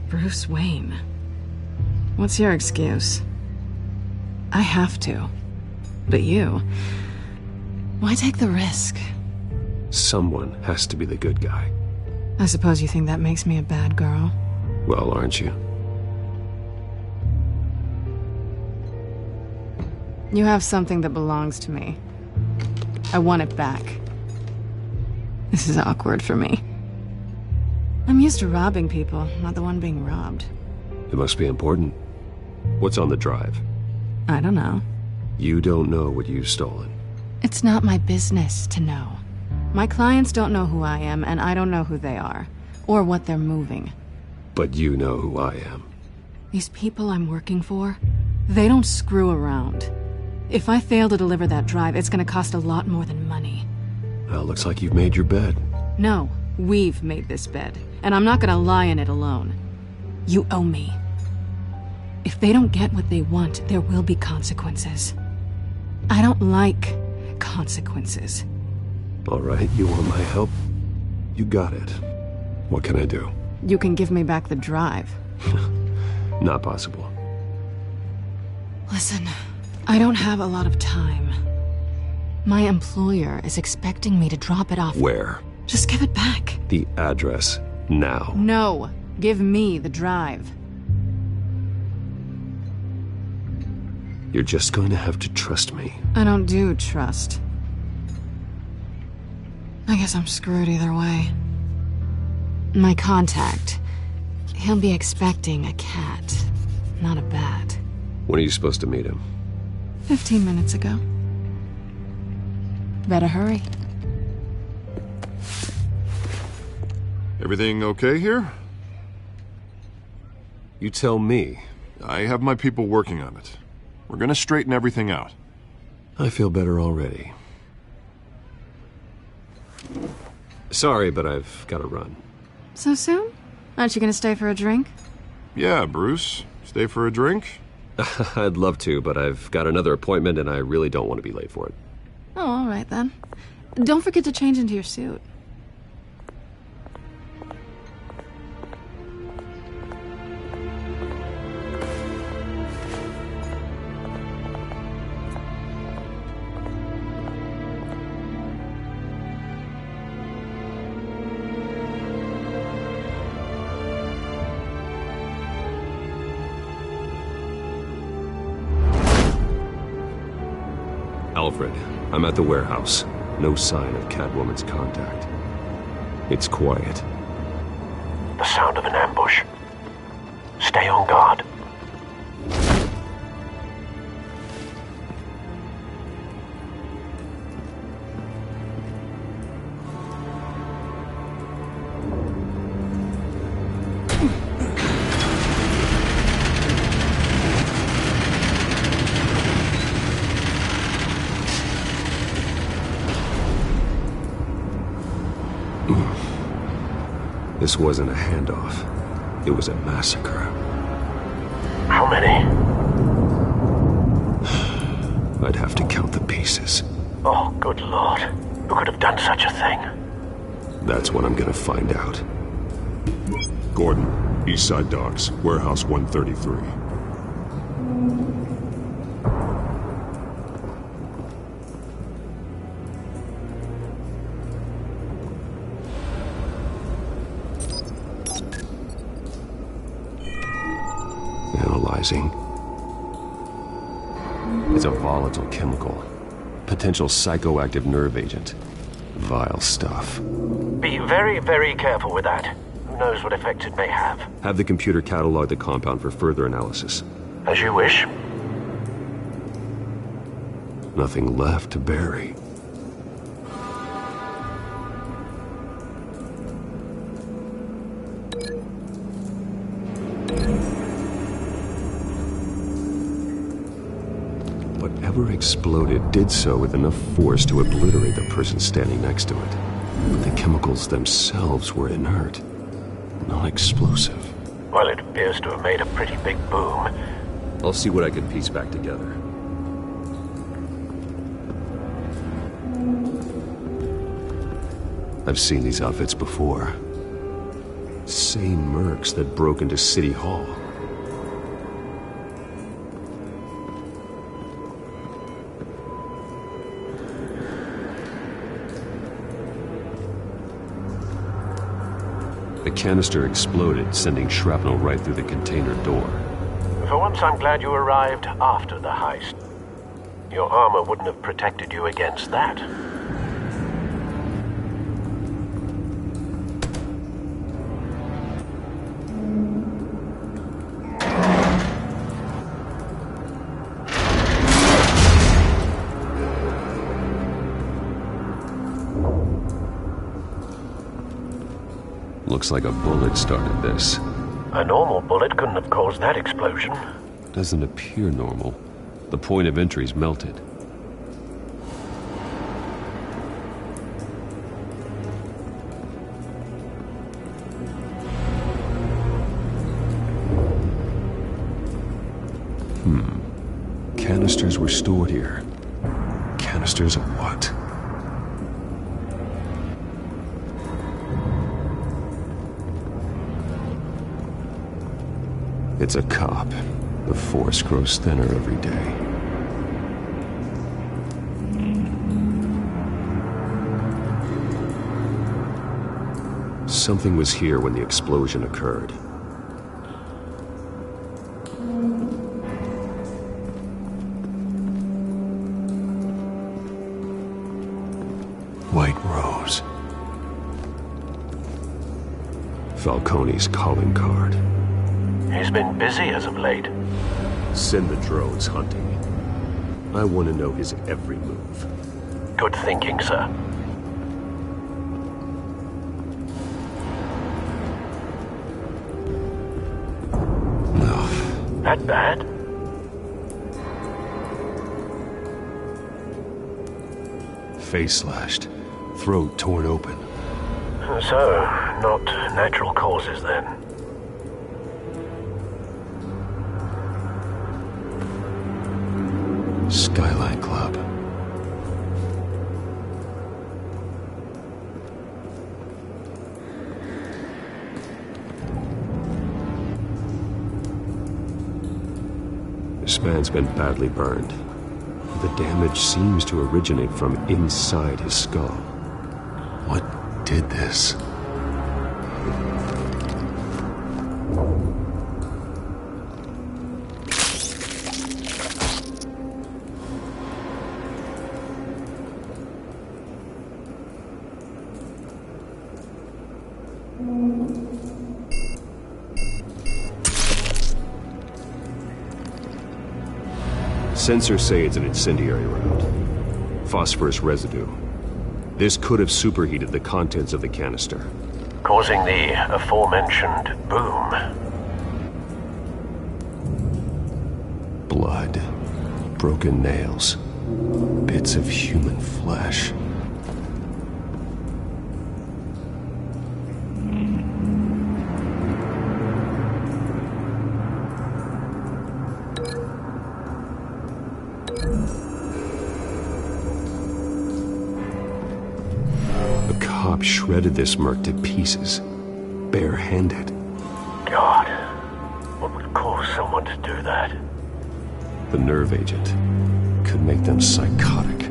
Bruce Wayne. What's your excuse? I have to. But you... why take the risk? Someone has to be the good guy. I suppose you think that makes me a bad girl? Well, aren't you? You have something that belongs to me. I want it back. This is awkward for me. I'm used to robbing people, not the one being robbed. It must be important. What's on the drive? I don't know. You don't know what you've stolen. It's not my business to know. My clients don't know who I am, and I don't know who they are, or what they're moving. But you know who I am. These people I'm working for, they don't screw around. If I fail to deliver that drive, it's gonna cost a lot more than money. Well, looks like you've made your bed. No, we've made this bed, and I'm not gonna lie in it alone. You owe me. If they don't get what they want, there will be consequences. I don't like consequences. All right, you want my help? You got it. What can I do? You can give me back the drive. Not possible. Listen, I don't have a lot of time. My employer is expecting me to drop it off. Where? Just give it back. The address, now. No, give me the drive. You're just going to have to trust me. I don't do trust. I guess I'm screwed either way. My contact, he'll be expecting a cat, not a bat. When are you supposed to meet him? 15 minutes ago. Better hurry. Everything okay here? You tell me. I have my people working on it. We're gonna straighten everything out. I feel better already. Sorry, but I've got to run. So soon? Aren't you gonna stay for a drink? Yeah, Bruce. Stay for a drink? I'd love to, but I've got another appointment and I really don't want to be late for it. Oh, all right then. Don't forget to change into your suit. Alfred, I'm at the warehouse. No sign of Catwoman's contact. It's quiet. The sound of an ambush. Stay on guard. This wasn't a handoff. It was a massacre. How many? I'd have to count the pieces. Oh, good lord. Who could have done such a thing? That's what I'm gonna find out. Gordon, Eastside Docks, Warehouse 133. Analyzing. It's a volatile chemical. Potential psychoactive nerve agent. Vile stuff. Be very, very careful with that. Who knows what effect it may have? Have the computer catalog the compound for further analysis. As you wish. Nothing left to bury. Whatever exploded did so with enough force to obliterate the person standing next to it. But the chemicals themselves were inert, non-explosive. Well, it appears to have made a pretty big boom. I'll see what I can piece back together. I've seen these outfits before. Same mercs that broke into City Hall. The canister exploded, sending shrapnel right through the container door. For once, I'm glad you arrived after the heist. Your armor wouldn't have protected you against that. Looks like a bullet started this. A normal bullet couldn't have caused that explosion. Doesn't appear normal. The point of entry's melted. Canisters were stored here. Canisters of what? It's a cop. The force grows thinner every day. Something was here when the explosion occurred. White Rose. Falcone's calling card. He's been busy as of late. Send the drones hunting. I want to know his every move. Good thinking, sir. No. That bad? Face slashed. Throat torn open. So, not natural causes then. Skyline Club. This man's been badly burned. The damage seems to originate from inside his skull. What did this? Sensors say it's an incendiary round. Phosphorus residue. This could have superheated the contents of the canister, causing the aforementioned boom. Blood. Broken nails. Bits of human flesh. cop shredded this merc to pieces, barehanded. God, what would cause someone to do that? The nerve agent could make them psychotic.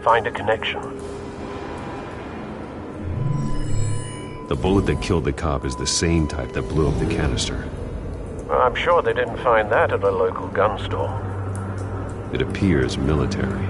Find a connection. The bullet that killed the cop is the same type that blew up the canister. Well, I'm sure they didn't find that at a local gun store. It appears military.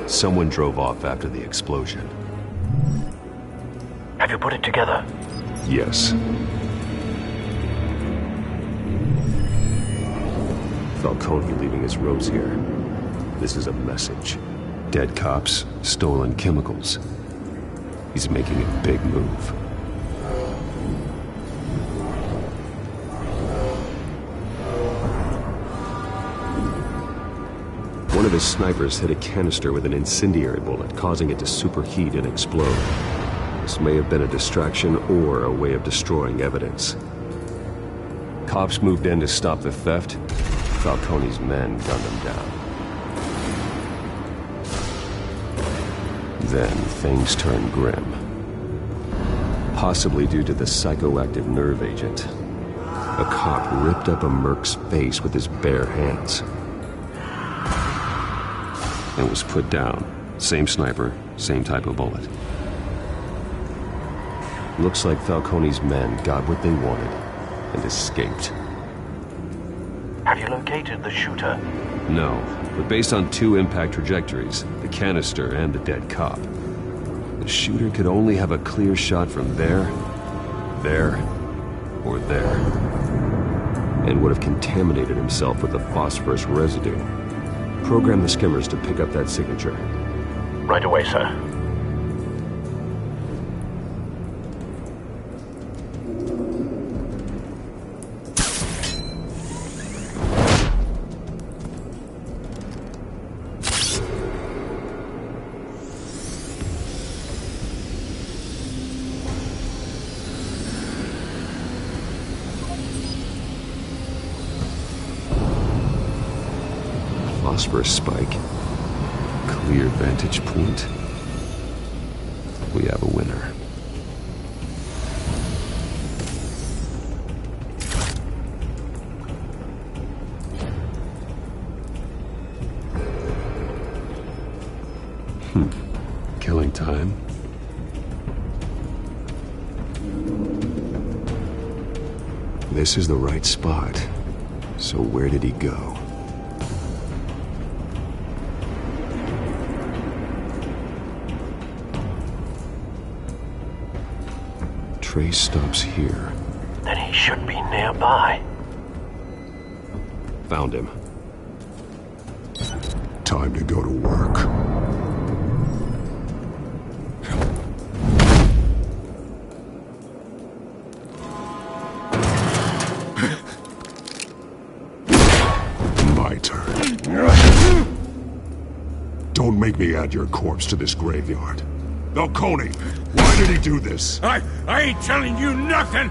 Someone drove off after the explosion. Have you put it together? Yes. Falcone leaving his rose here. This is a message. Dead cops, stolen chemicals. He's making a big move. One of his snipers hit a canister with an incendiary bullet, causing it to superheat and explode. This may have been a distraction or a way of destroying evidence. Cops moved in to stop the theft. Falcone's men gunned him down. Then things turned grim. Possibly due to the psychoactive nerve agent. A cop ripped up a merc's face with his bare hands. And was put down. Same sniper, same type of bullet. Looks like Falcone's men got what they wanted and escaped. Have you located the shooter? No, but based on two impact trajectories, the canister and the dead cop, the shooter could only have a clear shot from there, or there, and would have contaminated himself with the phosphorus residue. Program the skimmers to pick up that signature. Right away, sir. Phosphorus spike. Clear vantage point. We have a winner. Killing time. This is the right spot. So where did he go? Trace stops here. Then he should be nearby. Found him. Time to go to work. My turn. Don't make me add your corpse to this graveyard. Falcone, why did he do this? I ain't telling you nothing!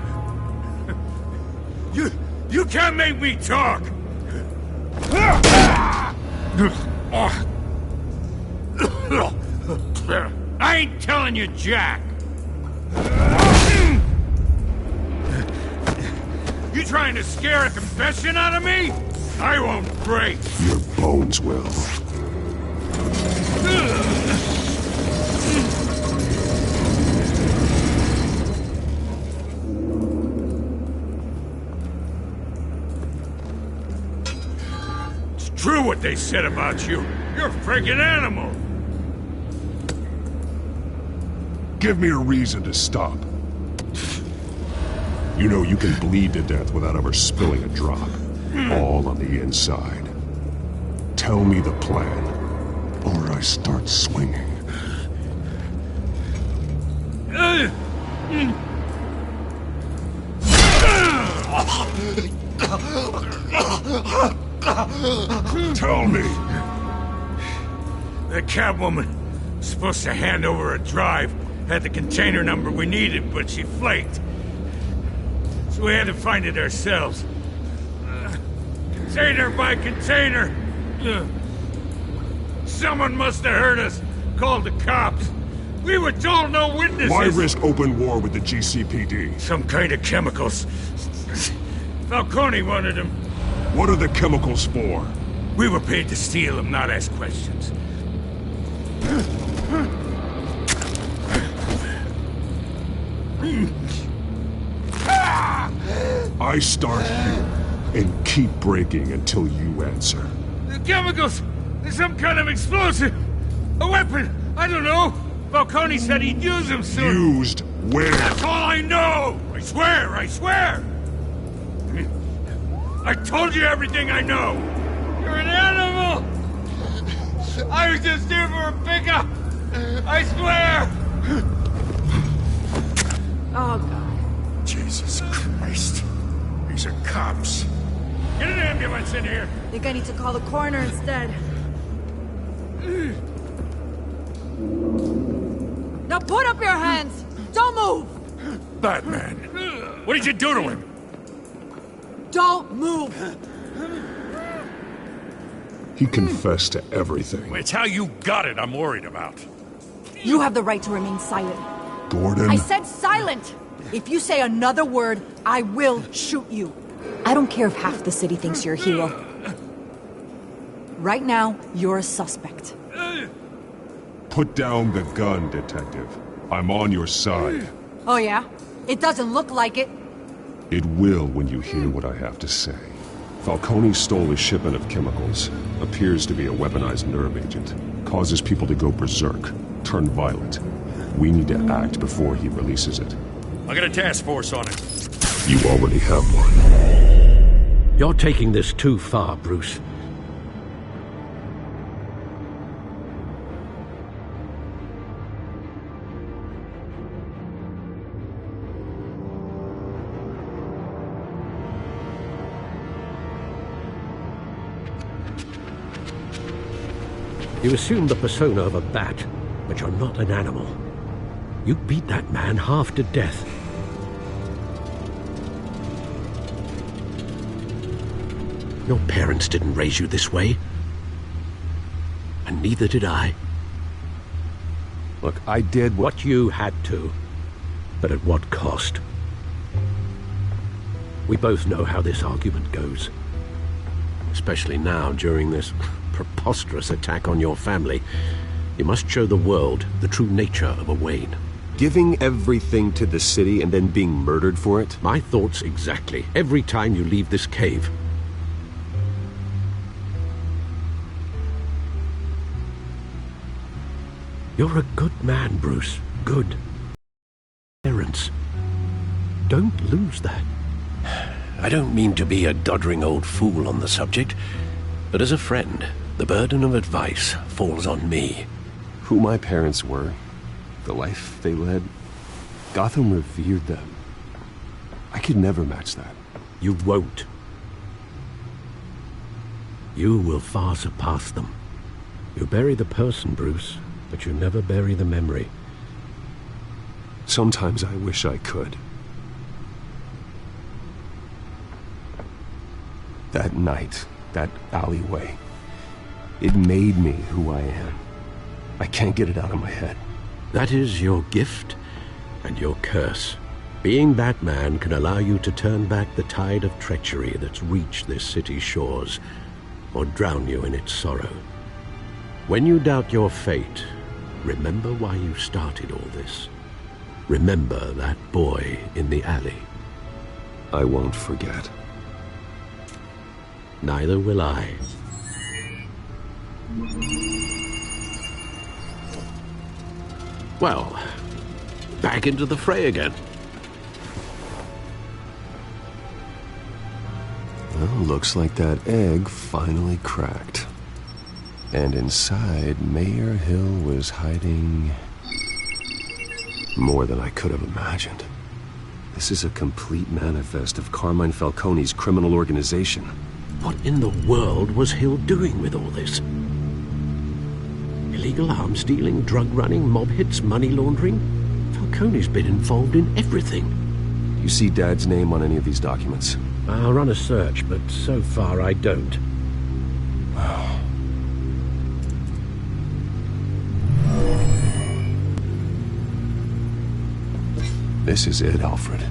You can't make me talk! I ain't telling you jack! You trying to scare a confession out of me? I won't break! Your bones will. what they said about you. You're a friggin' animal. Give me a reason to stop. You know you can bleed to death without ever spilling a drop. All on the inside. Tell me the plan, or I start swinging. Tell me. The Catwoman was supposed to hand over a drive. Had the container number we needed, but she flaked. So we had to find it ourselves. Container by container. Someone must have heard us. Called the cops. We were told no witnesses. Why risk open war with the GCPD? Some kind of chemicals. Falcone wanted them. What are the chemicals for? We were paid to steal them, not ask questions. I start here and keep breaking until you answer. The chemicals! There's some kind of explosive! A weapon! I don't know! Falcone said he'd use them soon! Used where? That's all I know! I swear! I swear! I told you everything I know! You're an animal! I was just here for a pickup! I swear! Oh, God. Jesus Christ. These are cops. Get an ambulance in here! Think I need to call the coroner instead. Now put up your hands! Don't move! Batman! What did you do to him? Don't move! He confessed to everything. It's how you got it I'm worried about. You have the right to remain silent. Gordon? I said silent! If you say another word, I will shoot you. I don't care if half the city thinks you're a hero. Right now, you're a suspect. Put down the gun, Detective. I'm on your side. Oh yeah? It doesn't look like it. It will when you hear what I have to say. Falcone stole a shipment of chemicals. Appears to be a weaponized nerve agent. Causes people to go berserk. Turn violent. We need to act before he releases it. I got a task force on it. You already have one. You're taking this too far, Bruce. You assume the persona of a bat, but you're not an animal. You beat that man half to death. Your parents didn't raise you this way. And neither did I. Look, I did what you had to. But at what cost? We both know how this argument goes. Especially now, during this preposterous attack on your family. You must show the world the true nature of a Wayne. Giving everything to the city and then being murdered for it? My thoughts exactly. Every time you leave this cave. You're a good man, Bruce. Good. Parents. Don't lose that. I don't mean to be a doddering old fool on the subject, but as a friend, the burden of advice falls on me. Who my parents were, the life they led, Gotham revered them. I could never match that. You won't. You will far surpass them. You bury the person, Bruce, but you never bury the memory. Sometimes I wish I could. That night, that alleyway, it made me who I am. I can't get it out of my head. That is your gift and your curse. Being Batman can allow you to turn back the tide of treachery that's reached this city's shores, or drown you in its sorrow. When you doubt your fate, remember why you started all this. Remember that boy in the alley. I won't forget. Neither will I. Well, back into the fray again. Well, looks like that egg finally cracked. And inside, Mayor Hill was hiding more than I could have imagined. This is a complete manifest of Carmine Falcone's criminal organization. What in the world was Hill doing with all this? Illegal arms dealing, drug running, mob hits, money laundering? Falcone's been involved in everything. You see Dad's name on any of these documents? I'll run a search, but so far I don't. This is it, Alfred.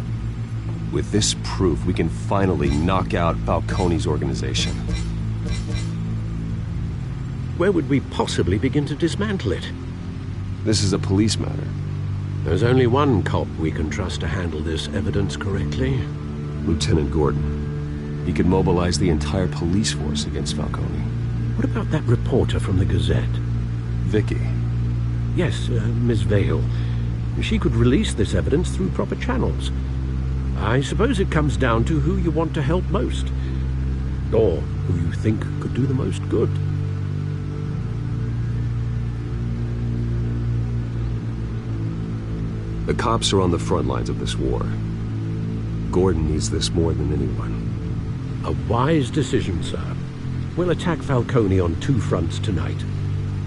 With this proof, we can finally knock out Falcone's organization. Where would we possibly begin to dismantle it? This is a police matter. There's only one cop we can trust to handle this evidence correctly. Lieutenant Gordon. He could mobilize the entire police force against Falcone. What about that reporter from the Gazette? Vicky. Yes, Miss Vale. She could release this evidence through proper channels. I suppose it comes down to who you want to help most. Or who you think could do the most good. The cops are on the front lines of this war. Gordon needs this more than anyone. A wise decision, sir. We'll attack Falcone on two fronts tonight.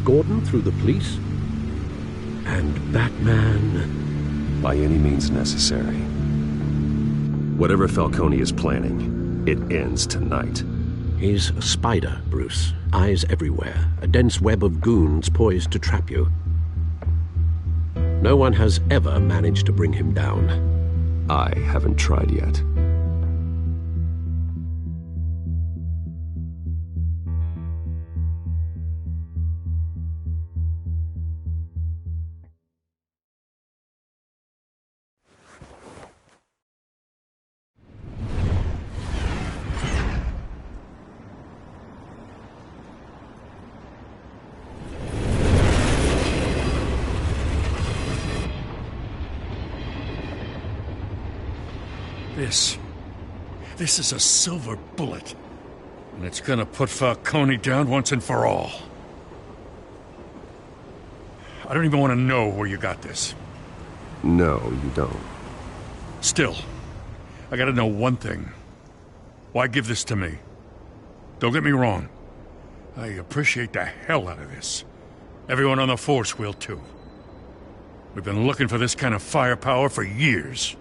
Gordon through the police, and Batman... by any means necessary. Whatever Falcone is planning, it ends tonight. He's a spider, Bruce. Eyes everywhere. A dense web of goons poised to trap you. No one has ever managed to bring him down. I haven't tried yet. This is a silver bullet. And it's gonna put Falcone down once and for all. I don't even want to know where you got this. No, you don't. Still, I gotta know one thing. Why give this to me? Don't get me wrong. I appreciate the hell out of this. Everyone on the force will too. We've been looking for this kind of firepower for years.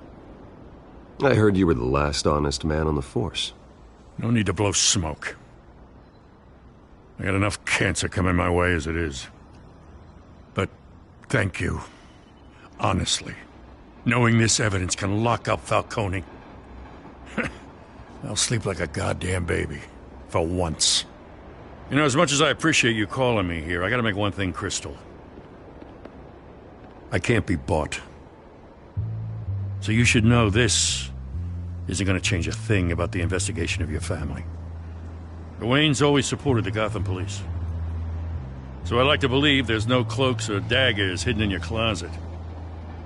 I heard you were the last honest man on the force. No need to blow smoke. I got enough cancer coming my way as it is. But thank you. Honestly. Knowing this evidence can lock up Falcone. I'll sleep like a goddamn baby. For once. You know, as much as I appreciate you calling me here, I gotta make one thing crystal. I can't be bought. So you should know this isn't going to change a thing about the investigation of your family. The Waynes always supported the Gotham police. So I like to believe there's no cloaks or daggers hidden in your closet.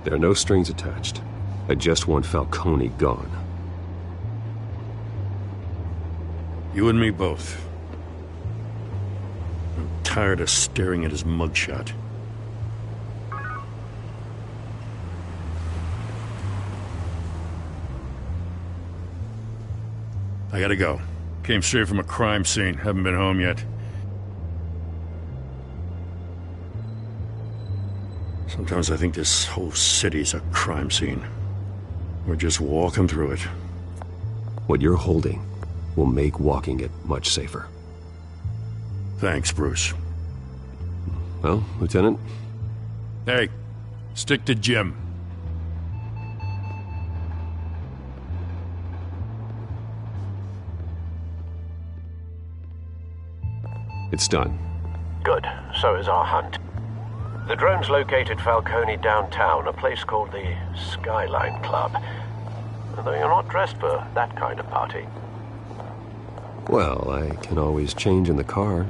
There are no strings attached. I just want Falcone gone. You and me both. I'm tired of staring at his mugshot. I gotta go. Came straight from a crime scene. Haven't been home yet. Sometimes I think this whole city's a crime scene. We're just walking through it. What you're holding will make walking it much safer. Thanks, Bruce. Well, Lieutenant? Hey, stick to Jim. It's done. Good. So is our hunt. The drones located Falcone downtown, a place called the Skyline Club. Though you're not dressed for that kind of party. Well, I can always change in the car.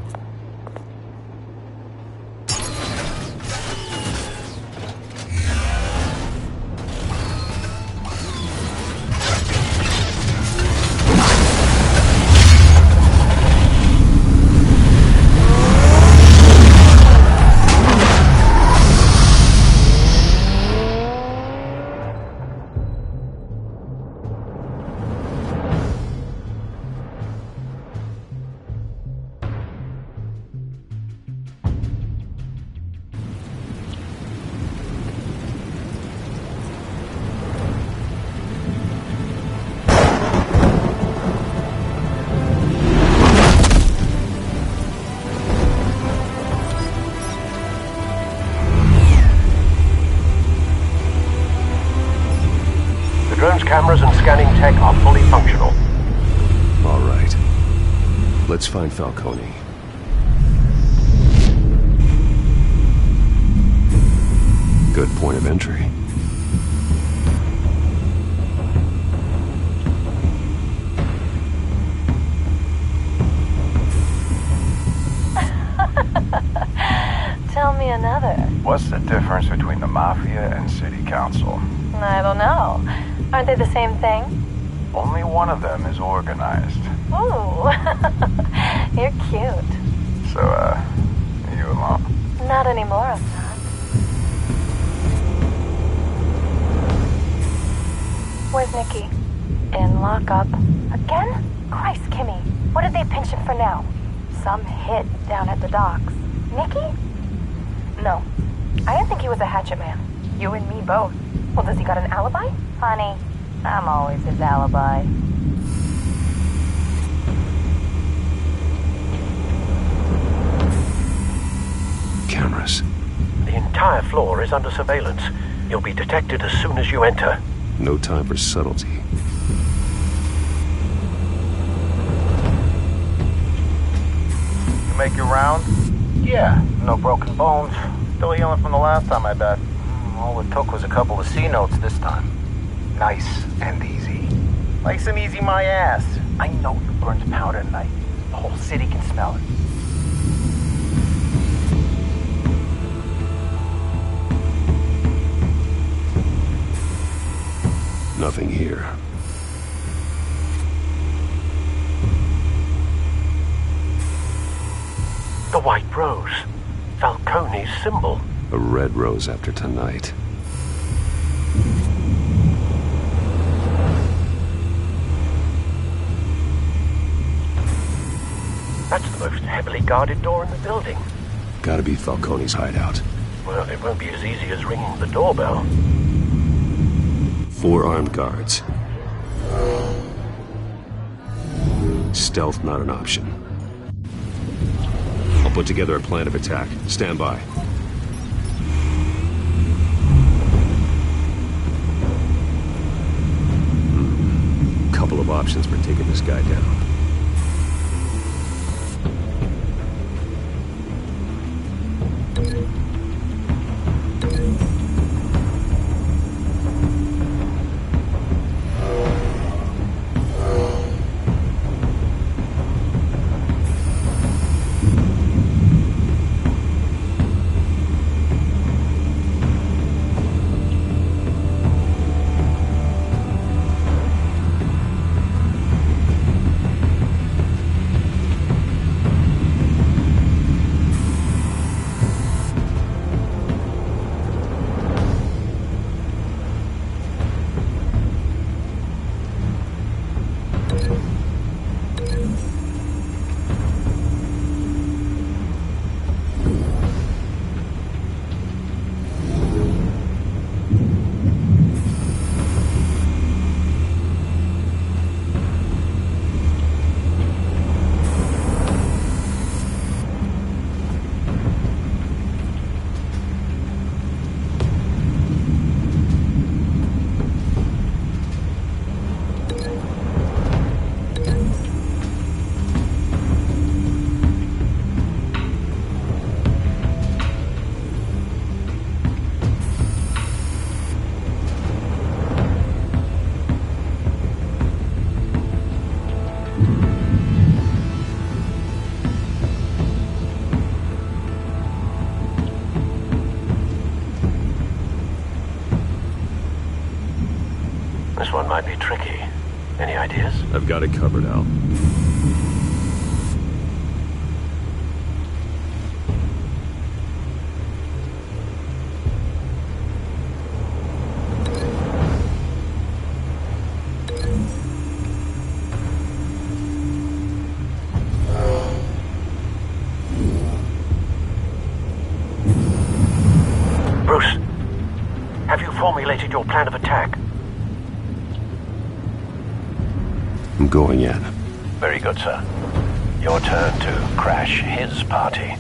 cameras and scanning tech are fully functional. All right. Let's find Falcone. Good point of entry. Tell me another. What's the difference between the Mafia and City Council? I don't know. Aren't they the same thing? Only one of them is organized. Ooh. You're cute. So, you alone? Not anymore, I'm not. Where's Nikki? In lockup. Again? Christ, Kimmy. What did they pinch him for now? Some hit down at the docks. Nikki? No. I didn't think he was a hatchet man. You and me both. Well, does he got an alibi? Honey, I'm always his alibi. Cameras. The entire floor is under surveillance. You'll be detected as soon as you enter. No time for subtlety. You make your round? Yeah, no broken bones. Still healing from the last time, I bet. All it took was a couple of C notes this time. Nice and easy. Nice and easy my ass. I know you burned powder tonight. The whole city can smell it. Nothing here. The white rose. Falcone's symbol. A red rose after tonight. That's the most heavily guarded door in the building. Gotta be Falcone's hideout. Well, it won't be as easy as ringing the doorbell. 4 armed guards. Stealth not an option. I'll put together a plan of attack. Stand by. Couple of options for taking this guy down. This one might be tricky. Any ideas? I've got it covered, Al. Bruce, have you formulated your plan of attack? I'm going in. Very good, sir. Your turn to crash his party.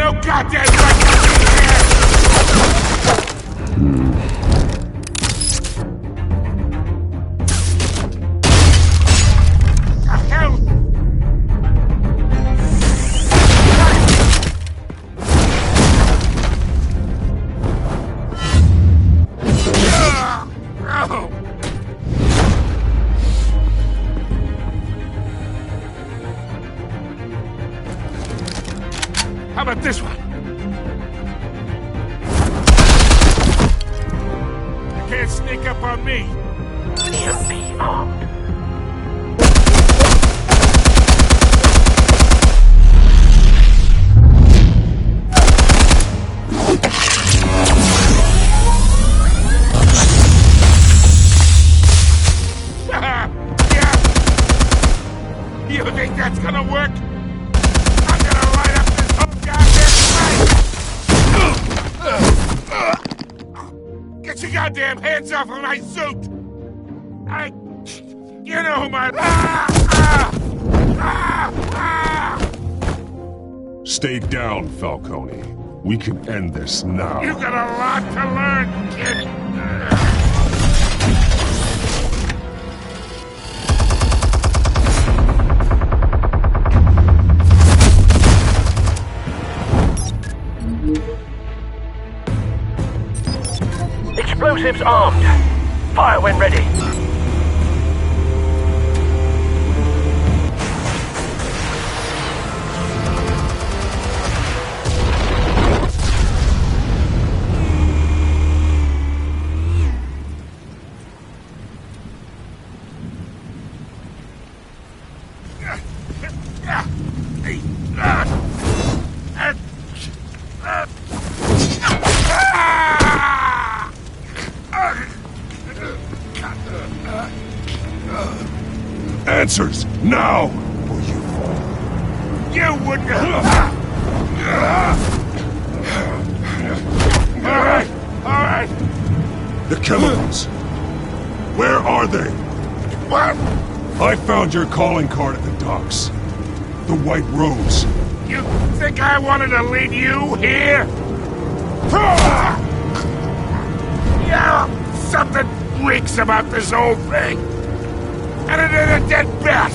no goddamn right! How about this one? You can't sneak up on me. EMP armed. You think that's gonna work? I'm gonna light up this whole goddamn place! Get your goddamn hands off of my suit! You know who my... Stay down, Falcone. We can end this now. You got a lot to learn, kid! Explosives armed. Fire when ready. Answers, now! Or you fall. You wouldn't... Alright. The chemicals. Where are they? What? I found your calling card at the docks. The White Rose. You think I wanted to lead you here? Yeah, something reeks about this whole thing. And it is a dead bat!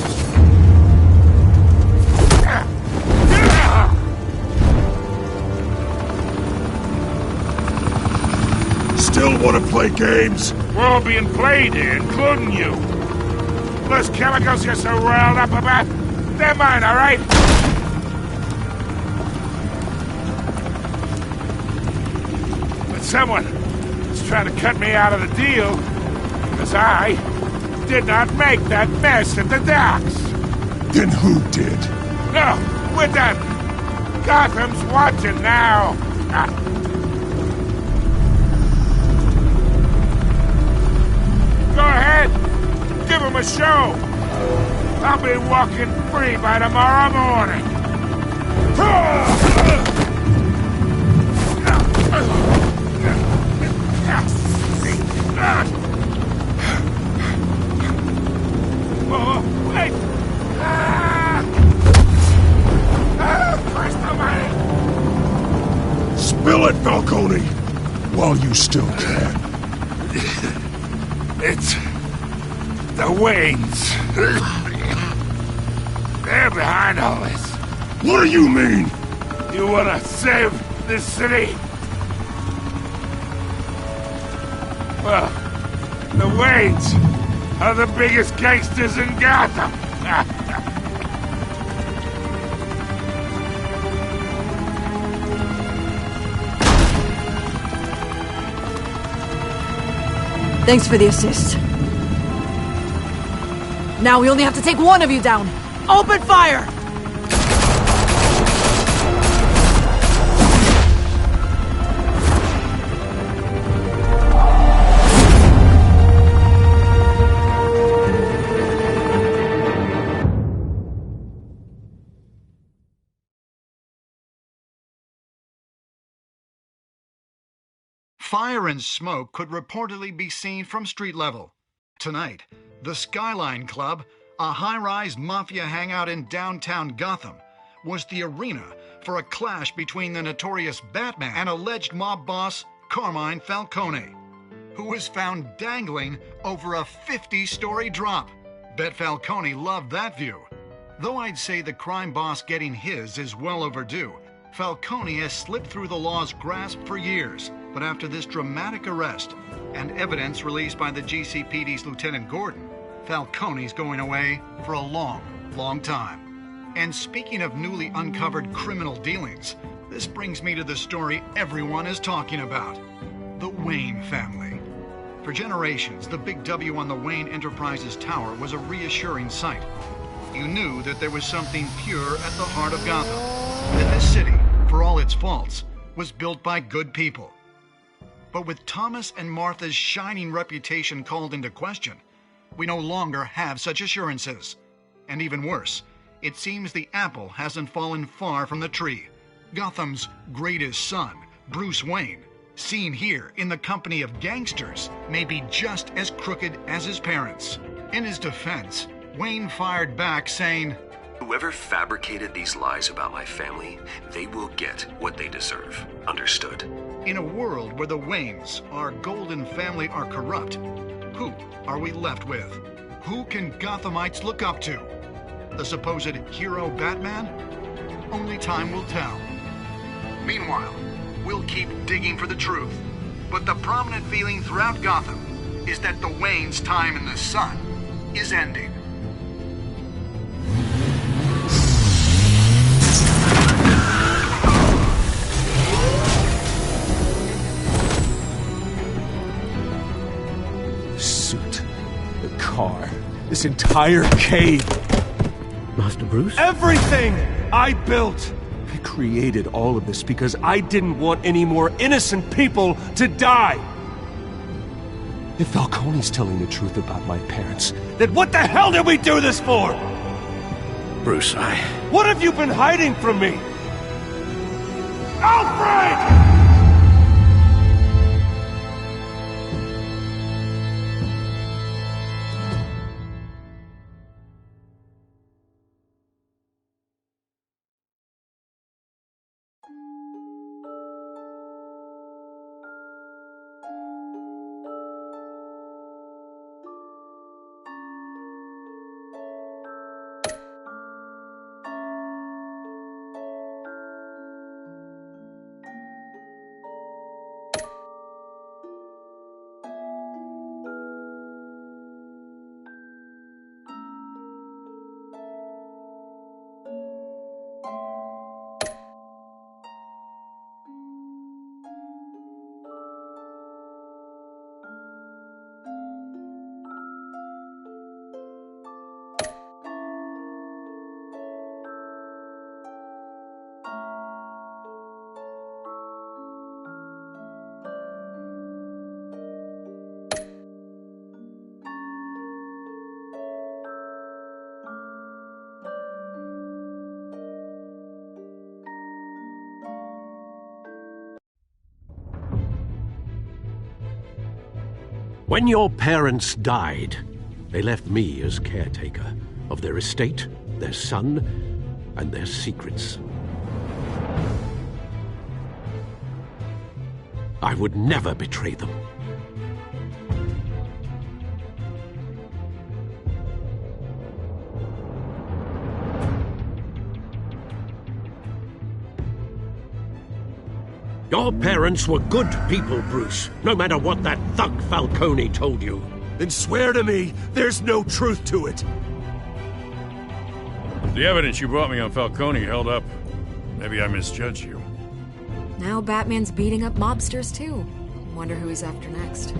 Still want to play games? We're all being played here, including you. Those chemicals you're so riled up about, they're mine, all right? But someone is trying to cut me out of the deal, because I did not make that mess at the docks. Then who did? No, we're done. Gotham's watching now. Go ahead. Give him a show. I'll be walking free by tomorrow morning. Oh, wait! Where's the money? Spill it, Falcone! While you still can. It's... the Waynes. They're behind all this. What do you mean? You wanna save this city? Well, the Waynes are the biggest gangsters in Gotham. Thanks for the assist. Now we only have to take one of you down. Open fire! Fire and smoke could reportedly be seen from street level. Tonight, the Skyline Club, a high-rise mafia hangout in downtown Gotham, was the arena for a clash between the notorious Batman and alleged mob boss Carmine Falcone, who was found dangling over a 50-story drop. Bet Falcone loved that view. Though I'd say the crime boss getting his is well overdue, Falcone has slipped through the law's grasp for years. But after this dramatic arrest and evidence released by the GCPD's Lieutenant Gordon, Falcone's going away for a long, long time. And speaking of newly uncovered criminal dealings, this brings me to the story everyone is talking about: the Wayne family. For generations, the big W on the Wayne Enterprises tower was a reassuring sight. You knew that there was something pure at the heart of Gotham, that this city, for all its faults, was built by good people. But with Thomas and Martha's shining reputation called into question, we no longer have such assurances. And even worse, it seems the apple hasn't fallen far from the tree. Gotham's greatest son, Bruce Wayne, seen here in the company of gangsters, may be just as crooked as his parents. In his defense, Wayne fired back saying, "Whoever fabricated these lies about my family, they will get what they deserve. Understood?" In a world where the Waynes, our golden family, are corrupt, who are we left with? Who can Gothamites look up to? The supposed hero Batman? Only time will tell. Meanwhile, we'll keep digging for the truth. But the prominent feeling throughout Gotham is that the Waynes' time in the sun is ending. The suit, the car, this entire cave. Master Bruce? Everything I built! I created all of this because I didn't want any more innocent people to die! If Falcone's telling the truth about my parents, then what the hell did we do this for? Bruce, What have you been hiding from me? Alfred! When your parents died, they left me as caretaker of their estate, their son, and their secrets. I would never betray them. Your parents were good people, Bruce, no matter what that thug Falcone told you. Then swear to me there's no truth to it. The evidence you brought me on Falcone held up. Maybe I misjudged you. Now Batman's beating up mobsters, too. Wonder who he's after next.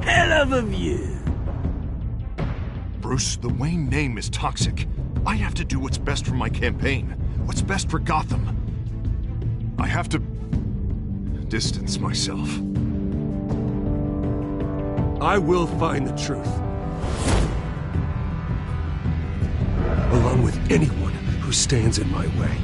Hell of a view. Bruce, the Wayne name is toxic. I have to do what's best for my campaign. What's best for Gotham. I have to distance myself. I will find the truth. Along with anyone who stands in my way.